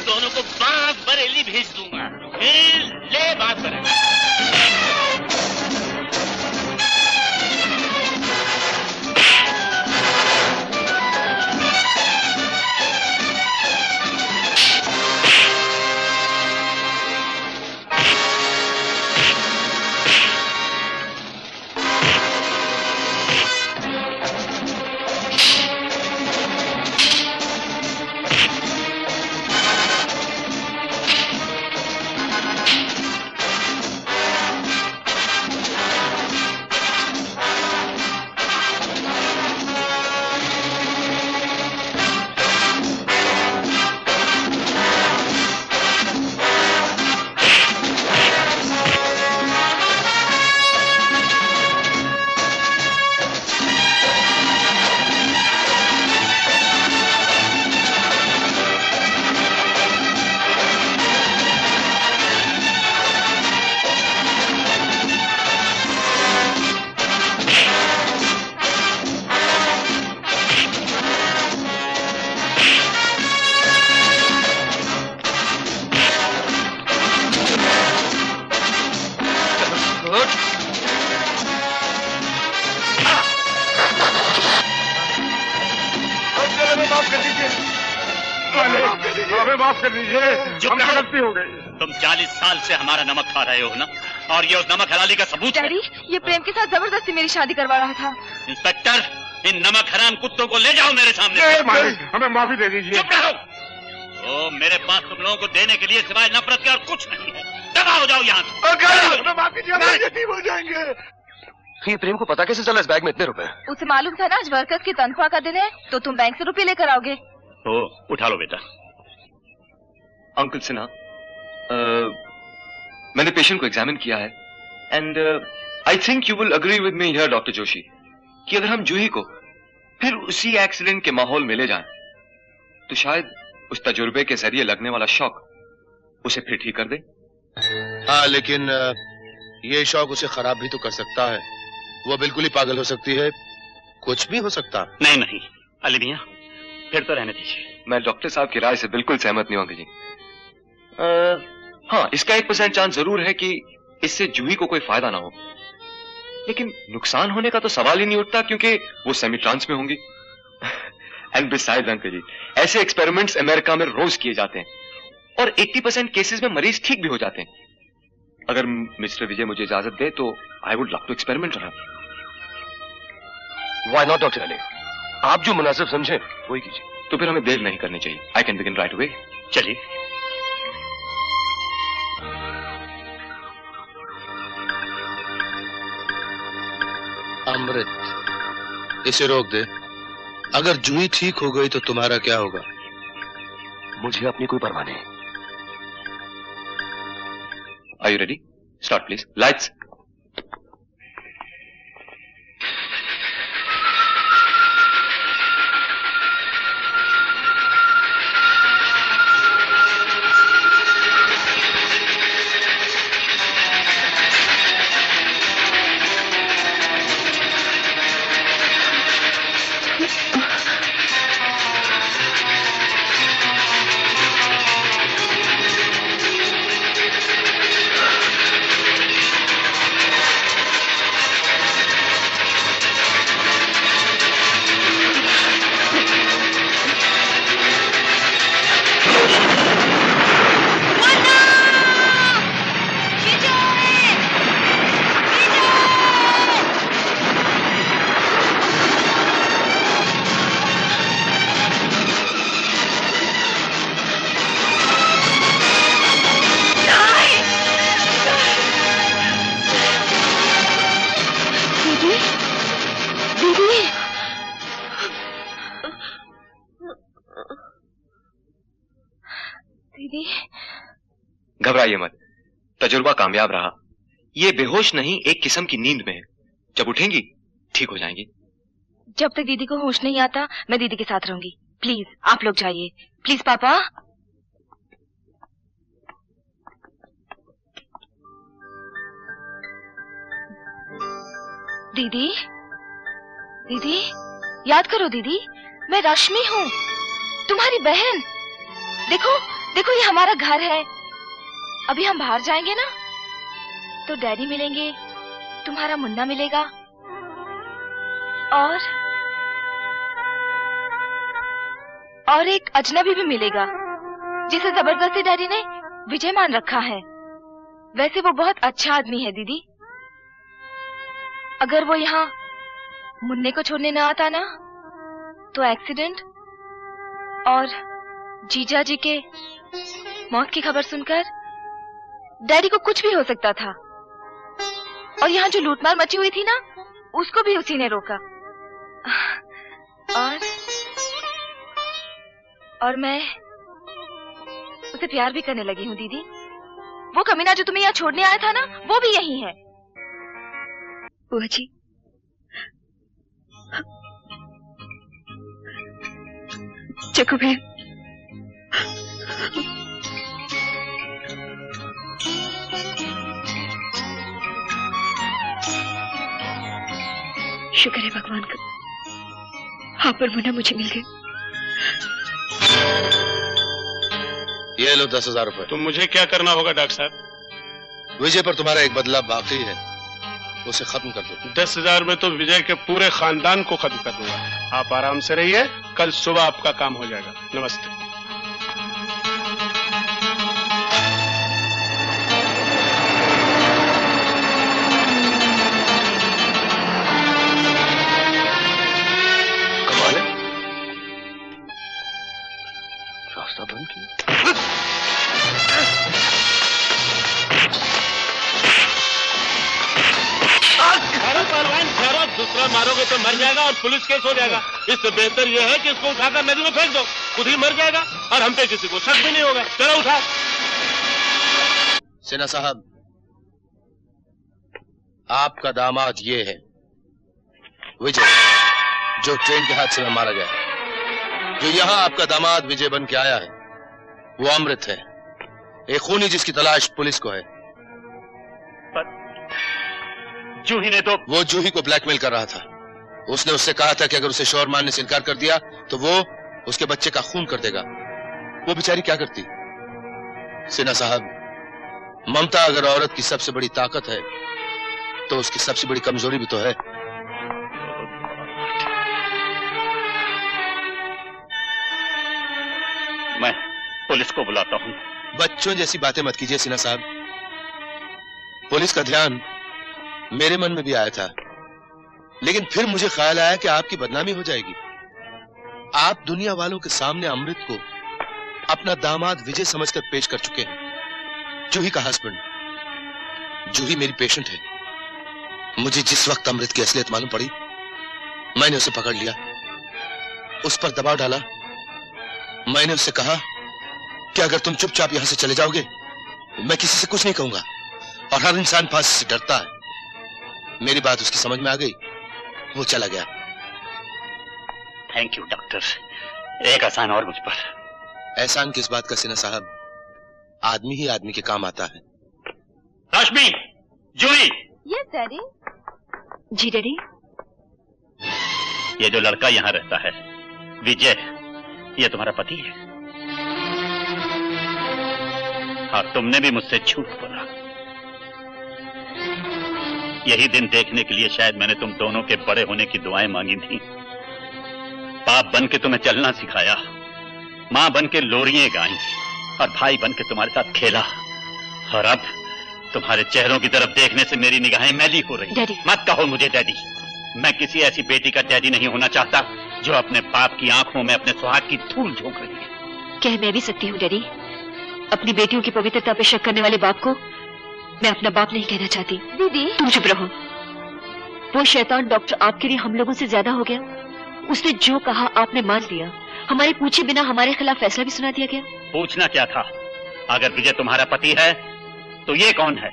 दोनों को बाग बरेली भेज दूंगा। ले बात करें। माफ कर दीजिए, हमसे गलती हो गई। तुम 40 साल से हमारा नमक खा रहे हो ना, और ये उस नमक हलाली का सबूत है। डैडी, ये प्रेम के साथ जबरदस्ती मेरी शादी करवा रहा था। इंस्पेक्टर, इन नमक हराम कुत्तों को ले जाओ मेरे सामने। हमें माफी दे दीजिए। चुप रहो। ओ, मेरे पास तुम लोगों को देने के लिए सिवाय नफरत के और कुछ नहीं है। दबा हो जाओ यहाँ से। हो जाएंगे। ये प्रेम को पता कैसे चला इस बैग में इतने रुपए? उसे मालूम था ना आज वर्कर्स की तनख्वाह का दिन है, तो तुम बैंक से रुपये लेकर आओगे। ओ, उठा लो बेटा। अंकल सिन्हा, मैंने पेशेंट को एग्जामिन किया है and I think you will agree with me here doctor Joshi कि अगर हम जूही को फिर उसी एक्सीडेंट के माहौल में ले जाएं तो शायद उस तजुर्बे के जरिए लगने वाला शौक उसे फिर ठीक कर दे। हाँ, लेकिन ये शौक उसे खराब भी तो कर सकता है। वो बिल्कुल ही पागल हो सकती है, कुछ भी हो सकता। नहीं नहीं अली मियां, फिर तो रहने दीजिए। मैं डॉक्टर साहब की राय से बिल्कुल सहमत नहीं हूं अंकल जी। हाँ, इसका 1% चांस जरूर है कि इससे जूही को कोई फायदा ना हो, लेकिन नुकसान होने का तो सवाल ही नहीं उठता क्योंकि वो सेमी ट्रांस में होंगी। एंड बिसाइड अंकल जी, ऐसे एक्सपेरिमेंट्स अमेरिका में रोज किए जाते हैं और 80% केसेस में मरीज ठीक भी हो जाते हैं। अगर मिस्टर विजय मुझे इजाजत दे तो I would love to experiment on him. Why not doctor Ali, आप जो मुनासिब समझे वही कीजिए। तो फिर हमें देर नहीं करनी चाहिए। I can begin right away. चलिए। अमृत, इसे रोक दे। अगर जूही ठीक हो गई तो तुम्हारा क्या होगा? मुझे अपनी कोई परवाह नहीं। Are you ready? Start, please. Lights. दीदी, दीदी। दीदी, घबराइए मत, तजुर्बा कामयाब रहा। ये बेहोश नहीं, एक किस्म की नींद में है। जब उठेंगी ठीक हो जाएंगी। जब तक दीदी को होश नहीं आता मैं दीदी के साथ रहूंगी। प्लीज आप लोग जाइए, प्लीज पापा। दीदी, दीदी याद करो दीदी, मैं रश्मि हूँ, तुम्हारी बहन। देखो देखो, ये हमारा घर है। अभी हम बाहर जाएंगे ना तो डैडी मिलेंगे, तुम्हारा मुन्ना मिलेगा और एक अजनबी भी मिलेगा जिसे जबरदस्ती डैडी ने विजय मान रखा है। वैसे वो बहुत अच्छा आदमी है दीदी। अगर वो यहाँ मुन्ने को छोड़ने न आता ना तो एक्सीडेंट और जीजा जी के मौत की खबर सुनकर डैडी को कुछ भी हो सकता था। और यहाँ जो लूटमार मची हुई थी ना उसको भी उसी ने रोका। और मैं उसे प्यार भी करने लगी हूँ दीदी। वो कमीना जो तुम्हें यहाँ छोड़ने आया था ना वो भी यही है। बुआ जी, चको बहन, शुक्र है भगवान का, आप और मुन्ना मुझे मिल गए। ये लो 10,000 रुपए। तो मुझे क्या करना होगा डॉक्टर साहब? विजय पर तुम्हारा एक बदला बाकी है, उसे खत्म कर दो। 10,000 में तो विजय के पूरे खानदान को खत्म कर दूंगा। आप आराम से रहिए, कल सुबह आपका काम हो जाएगा। नमस्ते। रास्ता बंद किया। दूसरा मारोगे तो मर जाएगा और पुलिस केस हो जाएगा। इससे बेहतर यह है कि इसको उठाकर नदी में फेंक दो, खुद ही मर जाएगा और हम पे किसी को शक भी नहीं होगा। चलो उठा। सिन्हा साहब, आपका दामाद ये है विजय, जो ट्रेन के हादसे में मारा गया। जो यहाँ आपका दामाद विजय बन के आया है वो अमृत है, एक खूनी जिसकी तलाश पुलिस को है। जूही ने तो वो जूही को ब्लैकमेल कर रहा था। उसने उससे कहा था कि अगर उसे शोहर मानने से इनकार कर दिया तो वो उसके बच्चे का खून कर देगा। वो बेचारी क्या करती? सिन्हा साहब, ममता अगर औरत की सबसे बड़ी ताकत है तो उसकी सबसे बड़ी कमजोरी भी तो है। मैं पुलिस को बुलाता हूँ। बच्चों जैसी बातें मत कीजिए सिन्हा साहब। पुलिस का ध्यान मेरे मन में भी आया था, लेकिन फिर मुझे ख्याल आया कि आपकी बदनामी हो जाएगी। आप दुनिया वालों के सामने अमृत को अपना दामाद विजय समझकर पेश कर चुके हैं। जूही का हस्बैंड। जूही मेरी पेशेंट है। मुझे जिस वक्त अमृत की असलियत मालूम पड़ी मैंने उसे पकड़ लिया, उस पर दबाव डाला। मैंने उससे कहा कि अगर तुम चुपचाप यहां से चले जाओगे मैं किसी से कुछ नहीं कहूंगा, और हर इंसान फांसी से डरता है। मेरी बात उसकी समझ में आ गई, वो चला गया। थैंक यू डॉक्टर, एक एहसान और मुझ पर। एहसान किस बात का सिन्हा साहब? आदमी ही आदमी के काम आता है। रश्मि, जूही। Yes daddy. जी डैडी। ये जो लड़का यहाँ रहता है विजय, ये तुम्हारा पति है? और तुमने भी मुझसे झूठ बोला। यही दिन देखने के लिए शायद मैंने तुम दोनों के बड़े होने की दुआएं मांगी थी। बाप बन के तुम्हें चलना सिखाया, मां बन के लोरियां गाई और भाई बन के तुम्हारे साथ खेला, और अब तुम्हारे चेहरों की तरफ देखने से मेरी निगाहें मैली हो रही। डैडी। मत कहो मुझे डैडी। मैं किसी ऐसी बेटी का डैडी नहीं होना चाहता जो अपने बाप की आंखों में अपने सुहाग की धूल झोंक रही है। कह मैं भी सकती हूँ डैडी, अपनी बेटियों की पवित्रता पे शक करने वाले बाप को मैं अपना बाप नहीं कहना चाहती। दीदी। तुम चुप रहो। वो शैतान डॉक्टर आपके लिए हम लोगों से ज्यादा हो गया। उसने जो कहा आपने मान लिया, हमारे पूछे बिना हमारे खिलाफ फैसला भी सुना दिया गया। पूछना क्या था? अगर विजय तुम्हारा पति है तो ये कौन है?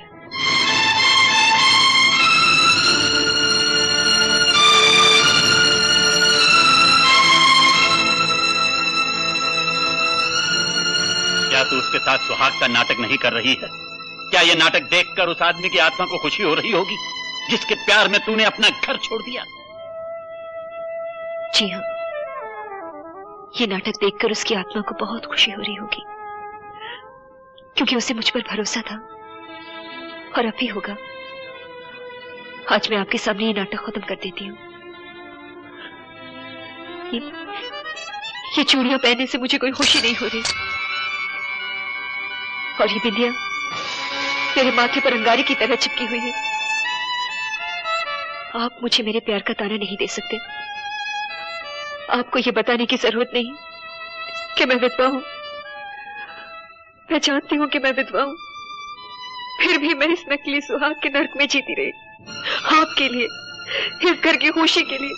क्या तू उसके साथ सुहाग का नाटक नहीं कर रही है? क्या ये नाटक देखकर उस आदमी की आत्मा को खुशी हो रही होगी जिसके प्यार में तूने अपना घर छोड़ दिया? जी हाँ, ये नाटक देखकर उसकी आत्मा को बहुत खुशी हो रही होगी, क्योंकि उसे मुझ पर भरोसा था और अब भी होगा। आज मैं आपके सामने ये नाटक खत्म कर देती हूँ। ये चूड़ियां पहनने से मुझे कोई खुशी नहीं हो रही, और ये बिंदिया मेरे माथे पर अंगारे की तरह चिपकी हुई है। आप मुझे मेरे प्यार का ताना नहीं दे सकते। आपको ये बताने की जरूरत नहीं कि मैं विधवा हूं। मैं जानती हूं कि मैं विधवा हूं, फिर भी मैं इस नकली सुहाग के नर्क में जीती रही, आपके लिए, इस घर की खुशी के लिए,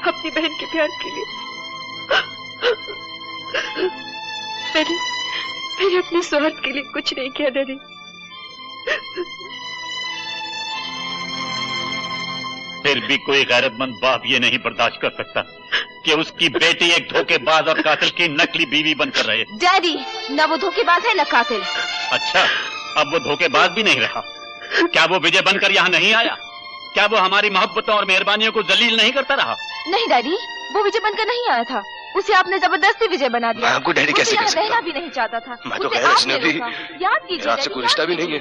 अपनी बहन के प्यार के लिए। मैंने अपने स्वार्थ के लिए कुछ नहीं किया डैडी। फिर भी कोई गैरतमंद बाप ये नहीं बर्दाश्त कर सकता कि उसकी बेटी एक धोखेबाज और कातिल की नकली बीवी बनकर रहे। डैडी, न वो धोखेबाज है न कातिल। अच्छा, अब वो धोखेबाज भी नहीं रहा। क्या वो विजय बनकर यहाँ नहीं आया? क्या वो हमारी मोहब्बतों और मेहरबानियों को जलील नहीं करता रहा? नहीं डैडी, वो विजय बनकर नहीं आया था। उसे आपने जबरदस्ती विजय बना दिया। आपको डैडी कैसे कह सकता? रहना भी नहीं चाहता था। मैं तो गैर अजनबी, याद कीजिए, आपसे कोई रिश्ता भी नहीं है।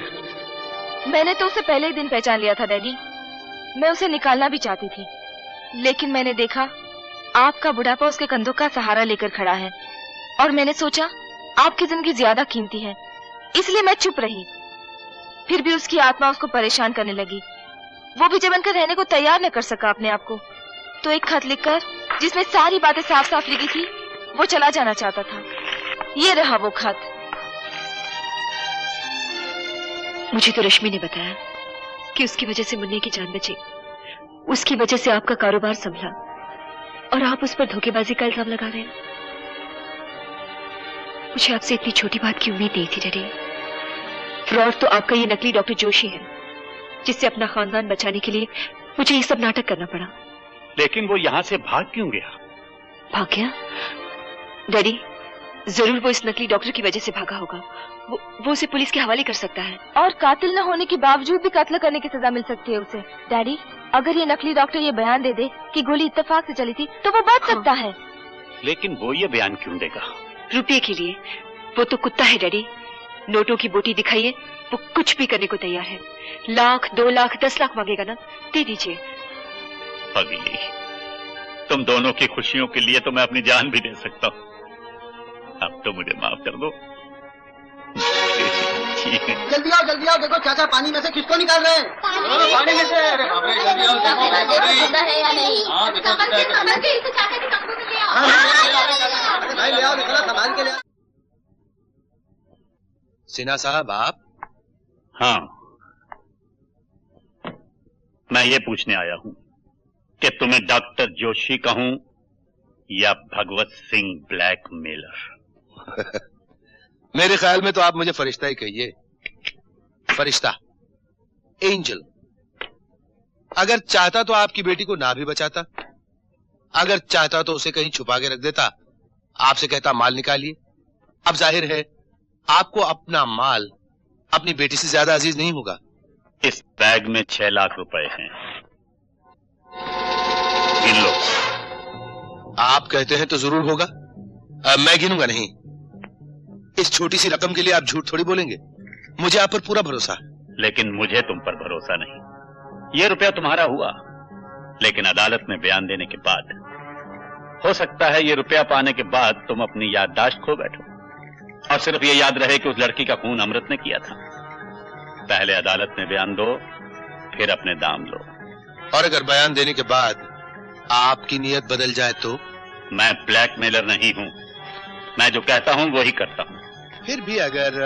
मैंने तो उसे पहले ही दिन पहचान लिया था डैडी। मैं उसे निकालना भी चाहती थी, लेकिन मैंने देखा आपका बुढ़ापा उसके कंधों का सहारा लेकर खड़ा है, और मैंने सोचा आपकी जिंदगी ज्यादा कीमती है, इसलिए मैं चुप रही। फिर भी उसकी आत्मा उसको परेशान करने लगी। वो विजय बनकर रहने को तैयार न कर सका अपने आप को, तो एक खत लिखकर जिसमें सारी बातें साफ साफ लिखी थी, वो चला जाना चाहता था। ये रहा वो खत। मुझे तो रश्मि ने बताया कि उसकी वजह से मुन्ने की जान बची, उसकी वजह से आपका कारोबार संभला, और आप उस पर धोखेबाजी का इल्जाम लगा रहे हैं। मुझे आपसे इतनी छोटी बात की उम्मीद नहीं थी डैडी। फ्रॉड तो आपका ये नकली डॉक्टर जोशी है, जिससे अपना खानदान बचाने के लिए मुझे ये सब नाटक करना पड़ा। लेकिन वो यहाँ से भाग क्यों गया? भाग गया? डैडी, जरूर वो इस नकली डॉक्टर की वजह से भागा होगा। वो उसे पुलिस के हवाले कर सकता है, और कातिल न होने के बावजूद भी कत्ल करने की सजा मिल सकती है उसे। डैडी, अगर ये नकली डॉक्टर ये बयान दे दे कि गोली इत्तेफाक से चली थी, तो वो बच सकता है। लेकिन वो ये बयान क्यों देगा? रुपये के लिए। वो तो कुत्ता है डैडी। नोटों की बोटी दिखाइए, वो कुछ भी करने को तैयार है। 1,00,000, 2,00,000, 10,00,000 मांगेगा ना, दे दीजिए। अगली, तुम दोनों की खुशियों के लिए तो मैं अपनी जान भी दे सकता हूँ। अब तो मुझे माफ कर दो। जल्दी आओ, देखो चाचा पानी में से किसको निकाल रहे हैं? पानी में से। अरे बाप रे, जल्दी आओ, भाई ले आओ, निकला संभाल के ले आओ। सिन्हा साहब, आप? हाँ, मैं ये पूछने आया हूँ कि तुम्हें डॉक्टर जोशी कहूँ या भगवत सिंह ब्लैकमेलर? मेरे ख्याल में तो आप मुझे फरिश्ता ही कहिए। फरिश्ता, एंजल। अगर चाहता तो आपकी बेटी को ना भी बचाता, अगर चाहता तो उसे कहीं छुपा के रख देता, आपसे कहता माल निकालिए। अब जाहिर है आपको अपना माल अपनी बेटी से ज्यादा अजीज नहीं होगा। इस बैग में 6 लाख रुपए हैं, गिन लो। आप कहते हैं तो जरूर होगा। मैं गिनूंगा नहीं। इस छोटी सी रकम के लिए आप झूठ थोड़ी बोलेंगे। मुझे आप पर पूरा भरोसा है। लेकिन मुझे तुम पर भरोसा नहीं। ये रुपया तुम्हारा हुआ, लेकिन अदालत में बयान देने के बाद हो सकता है ये रुपया पाने के बाद तुम अपनी याददाश्त खो बैठो और सिर्फ ये याद रहे कि उस लड़की का खून अमृत ने किया था। पहले अदालत में बयान दो, फिर अपने दाम लो। और अगर बयान देने के बाद आपकी नीयत बदल जाए तो? मैं ब्लैकमेलर नहीं हूं, मैं जो कहता हूं वही करता हूं। फिर भी अगर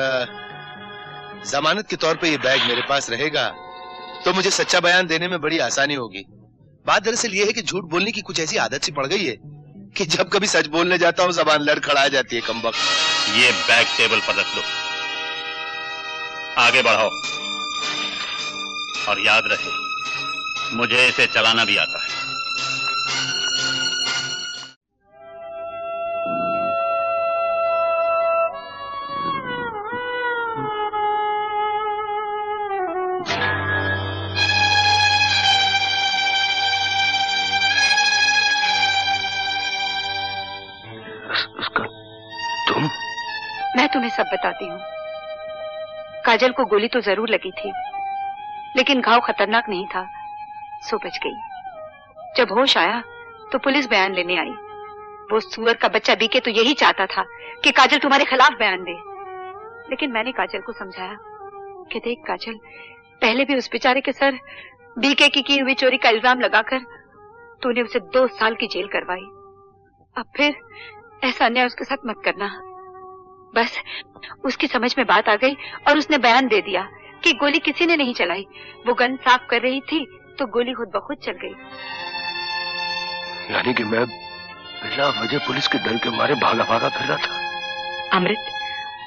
जमानत के तौर पे ये बैग मेरे पास रहेगा तो मुझे सच्चा बयान देने में बड़ी आसानी होगी। बात दरअसल ये है कि झूठ बोलने की कुछ ऐसी आदत सी पड़ गई है कि जब कभी सच बोलने जाता हूँ जबान लड़ खड़ा जाती है कमबख्त। ये बैग टेबल पर रख लो, आगे बढ़ाओ और याद रहे मुझे इसे चलाना भी आता है। मैं तुम्हें सब बताती हूँ। काजल को गोली तो जरूर लगी थी, लेकिन घाव खतरनाक नहीं था, सो बच गई। जब होश आया तो पुलिस बयान लेने आई। वो सूअर का बच्चा बीके तो यही चाहता था कि काजल तुम्हारे खिलाफ बयान दे, लेकिन मैंने काजल को समझाया कि देख काजल, पहले भी उस बेचारे के सर बीके की हुई चोरी का इल्जाम लगाकर तूने उसे 2 साल की जेल करवाई। अब फिर ऐसा अन्याय उसके साथ मत करना। बस उसकी समझ में बात आ गई और उसने बयान दे दिया कि गोली किसी ने नहीं चलाई। वो गन साफ कर रही थी तो गोली खुद ब खुद चल गई। यानी कि मैं बिना वजह पुलिस के डर के मारे भागा भागा फिर रहा था। अमृत,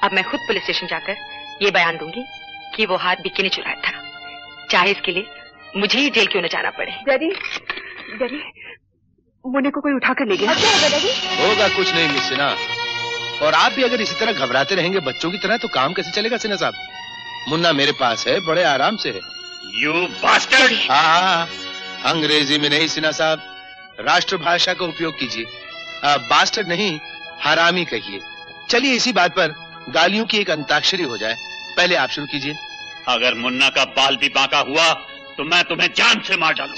अब मैं खुद पुलिस स्टेशन जाकर ये बयान दूंगी कि वो हाथ बीके ने चुराया था, चाहे इसके लिए मुझे ही जेल क्यों न जाना पड़े। डैडी, डैडी, मुन्ने को कोई उठा कर ले गया। क्या होगा डैडी? होगा कुछ नहीं मिस सिन्हा, और आप भी अगर इसी तरह घबराते रहेंगे बच्चों की तरह तो काम कैसे चलेगा सिन्हा साहब? मुन्ना मेरे पास है, बड़े आराम से है। You bastard! हाँ, अंग्रेजी में नहीं सिन्हा साहब, राष्ट्रभाषा का उपयोग कीजिए। बास्टर्ड नहीं, हरामी कहिए। चलिए इसी बात पर गालियों की एक अंताक्षरी हो जाए। पहले आप शुरू कीजिए। अगर मुन्ना का बाल भी बांका हुआ तो मैं तुम्हें जान से मार डालूं।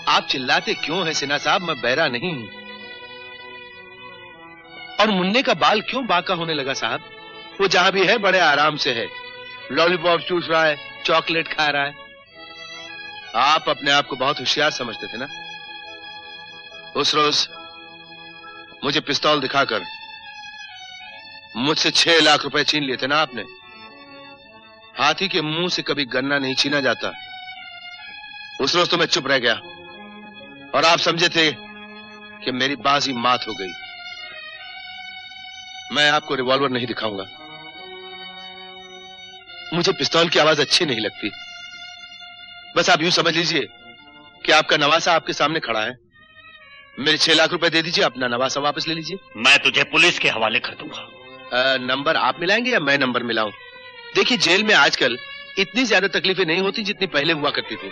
आप चिल्लाते क्यों हैं सिन्हा साहब? मैं बहरा नहीं हूं। और मुन्ने का बाल क्यों बांका होने लगा साहब? वो जहां भी है बड़े आराम से है, लॉलीपॉप चूस रहा है, चॉकलेट खा रहा है। आप अपने आप को बहुत होशियार समझते थे ना? उस रोज मुझे पिस्तौल दिखाकर मुझसे 6 लाख रुपए छीन लिए थे ना आपने। हाथी के मुंह से कभी गन्ना नहीं छीना जाता। उस रोज तो मैं चुप रह गया और आप समझे थे कि मेरी बाजी मात हो गई। मैं आपको रिवॉल्वर नहीं दिखाऊंगा, मुझे पिस्तौल की आवाज अच्छी नहीं लगती। बस आप यूं समझ लीजिए कि आपका नवासा आपके सामने खड़ा है। मेरे 6 लाख रुपए दे दीजिए, अपना नवासा वापस ले लीजिए। मैं तुझे पुलिस के हवाले कर दूंगा। नंबर आप मिलाएंगे या मैं नंबर मिलाऊं? देखिए जेल में आजकल इतनी ज्यादा तकलीफें नहीं होती जितनी पहले हुआ करती थी।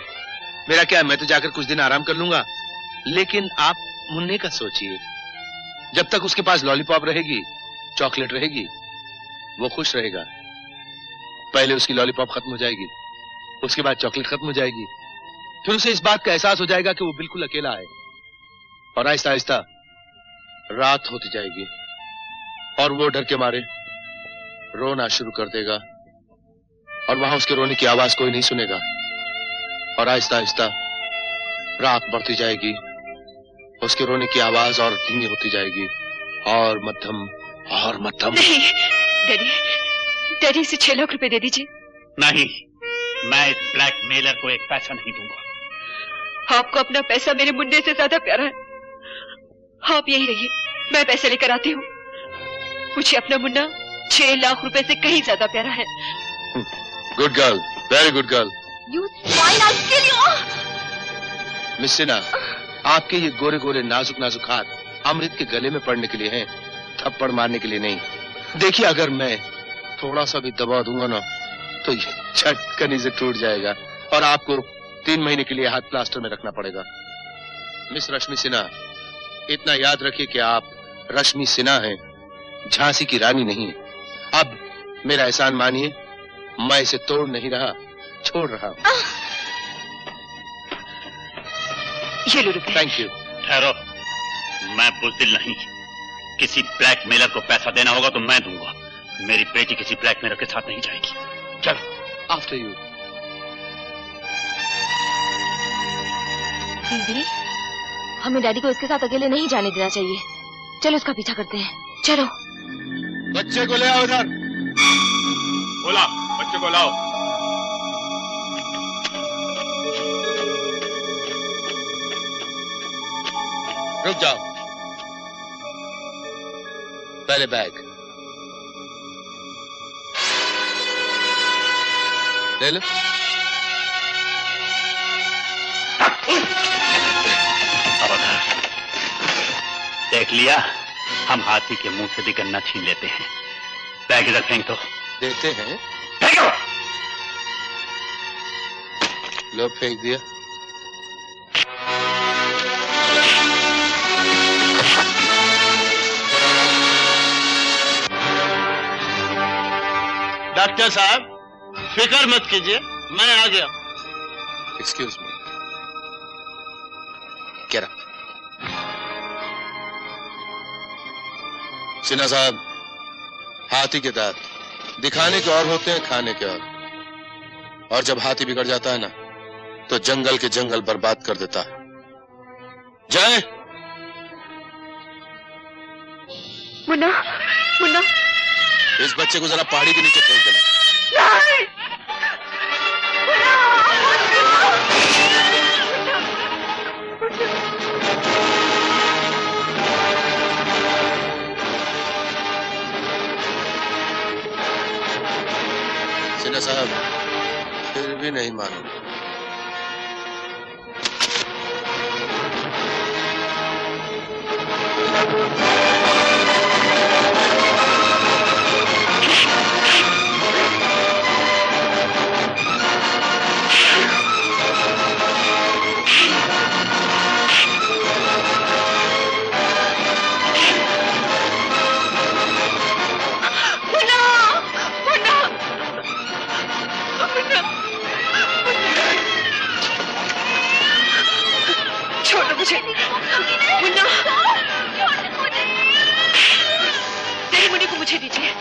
मेरा क्या है, मैं तो जाकर कुछ दिन आराम कर लूंगा, लेकिन आप मुन्ने का सोचिए। जब तक उसके पास लॉलीपॉप रहेगी, चॉकलेट रहेगी, वो खुश रहेगा। पहले उसकी लॉलीपॉप खत्म हो जाएगी, उसके बाद चॉकलेट खत्म हो जाएगी, फिर उसे इस बात का एहसास हो जाएगा कि वो बिल्कुल अकेला है, और आहिस्ता आहिस्ता रात होती जाएगी और वो डर के मारे रोना शुरू कर देगा, और वहां उसके रोने की आवाज कोई नहीं सुनेगा, और आहिस्ता आहिस्ता रात बढ़ती जाएगी, उसके रोने की आवाज और धीमी होती जाएगी, और मध्यम और मध्यम। नहीं डैडी, डैडी इसे 6 लाख रुपए दे दीजिए। नहीं, मैं इस ब्लैकमेलर को एक पैसा नहीं दूंगा। आपको अपना पैसा मेरे मुन्ने से ज्यादा प्यारा है। आप यही रहिए, मैं पैसे लेकर आती हूँ। मुझे अपना मुन्ना 6 लाख रुपए से कहीं ज्यादा प्यारा है। Good girl, very good girl. You swine, I'll kill you! Miss Sinha, आपके ये गोरे गोरे नाजुक नाजुक हाथ अमृत के गले में पड़ने के लिए हैं, थप्पड़ मारने के लिए नहीं। देखिए अगर मैं थोड़ा सा भी दबा दूंगा ना तो ये झटकन से टूट जाएगा, और आपको 3 महीने के लिए हाथ प्लास्टर में रखना पड़ेगा। मिस रश्मि सिन्हा, इतना याद रखिए कि आप रश्मि सिन्हा हैं, झांसी की रानी नहीं। अब मेरा एहसान मानिए, मैं इसे तोड़ नहीं रहा, छोड़ रहा हूं। ये लो रुपए। Thank you. ठहरो, मैं बुज़दिल नहीं। किसी ब्लैकमेलर को पैसा देना होगा तो मैं दूंगा। मेरी बेटी किसी ब्लैकमेलर के साथ नहीं जाएगी। चलो। After you. दीदी, हमें डैडी को इसके साथ अकेले नहीं जाने देना चाहिए। चलो उसका पीछा करते हैं, चलो। बच्चे को ले आओ इधर। बोला, बच्चे को लाओ। रुक जाओ, पहले बैग ले लो। देख लिया, हम हाथी के मुंह से भी गन्ना छीन लेते हैं। बैग इधर फेंक दो। देते हैं। फेंको। लो फेंक दिया। डॉक्टर साहब फिक्र मत कीजिए, मैं आ गया। एक्सक्यूज मी, क्या रहा? सिन्हा साहब, हाथी के दांत दिखाने के और होते हैं, खाने के और जब हाथी बिगड़ जाता है ना, तो जंगल के जंगल बर्बाद कर देता है। जाए। मुन्ना, मुन्ना, इस बच्चे को जरा पहाड़ी के नीचे फेंक देना। सिन्हा साहब, फिर भी नहीं मानो। छोड़ो मुझे, मुन्ना, तेरी मुन्नी को मुझे दीजिए।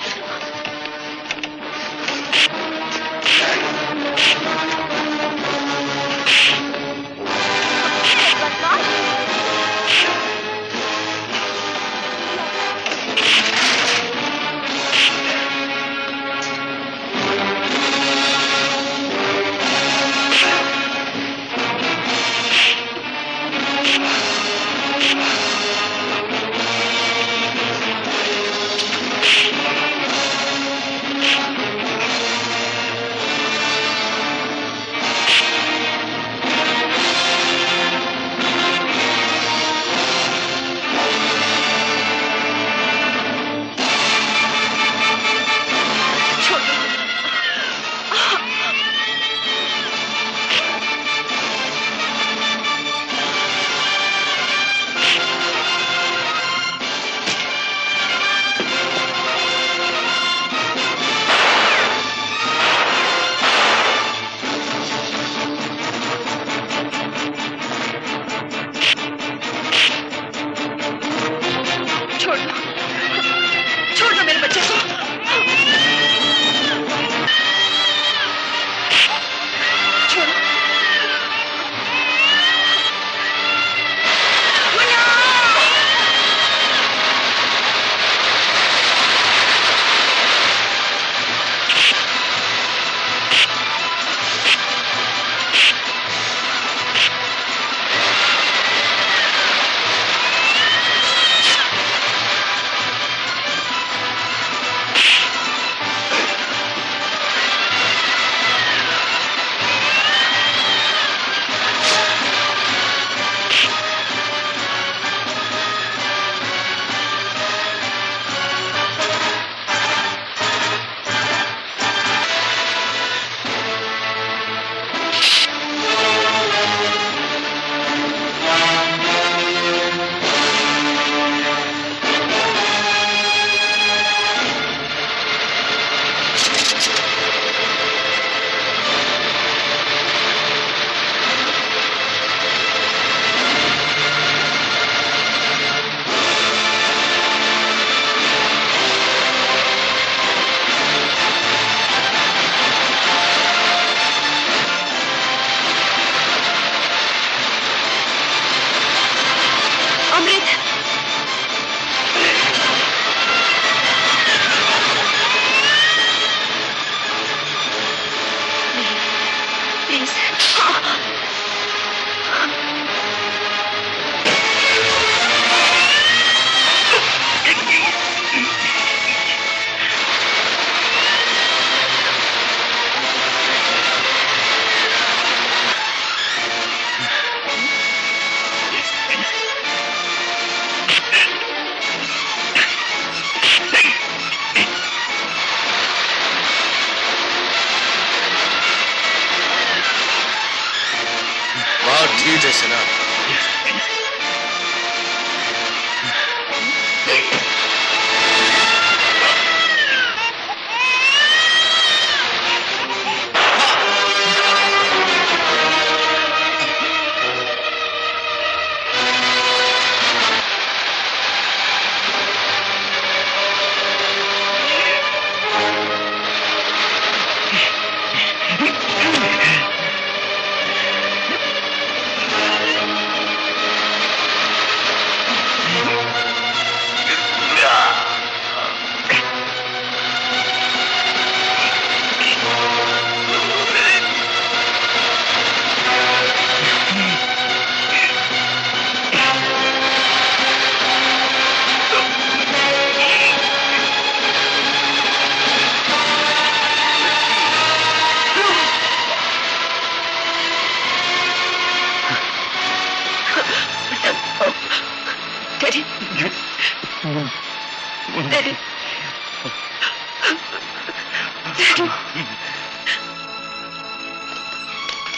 बहुत ठीक है सना।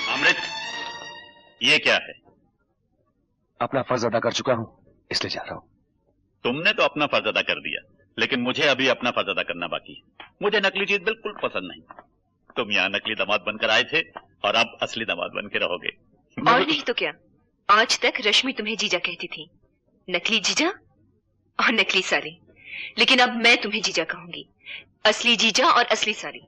अमृत, ये क्या है? अपना फर्ज अदा कर चुका हूं, इसलिए जा रहा हूं। तुमने तो अपना फर्ज अदा कर दिया, लेकिन मुझे अभी अपना फर्ज अदा करना बाकी है। मुझे नकली चीज बिल्कुल पसंद नहीं। तुम यहाँ नकली दामाद बनकर आए थे और अब असली दामाद बन के रहोगे। और नहीं तो क्या, आज तक रश्मि तुम्हें जीजा कहती थी, नकली जीजा और नकली साली, लेकिन अब मैं तुम्हें जीजा कहूंगी, असली जीजा और असली साली।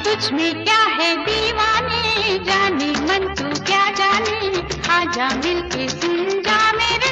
तुझ में क्या है दीवाने, जाने मन तू क्या जाने, आजा मिलके सुन जा मेरे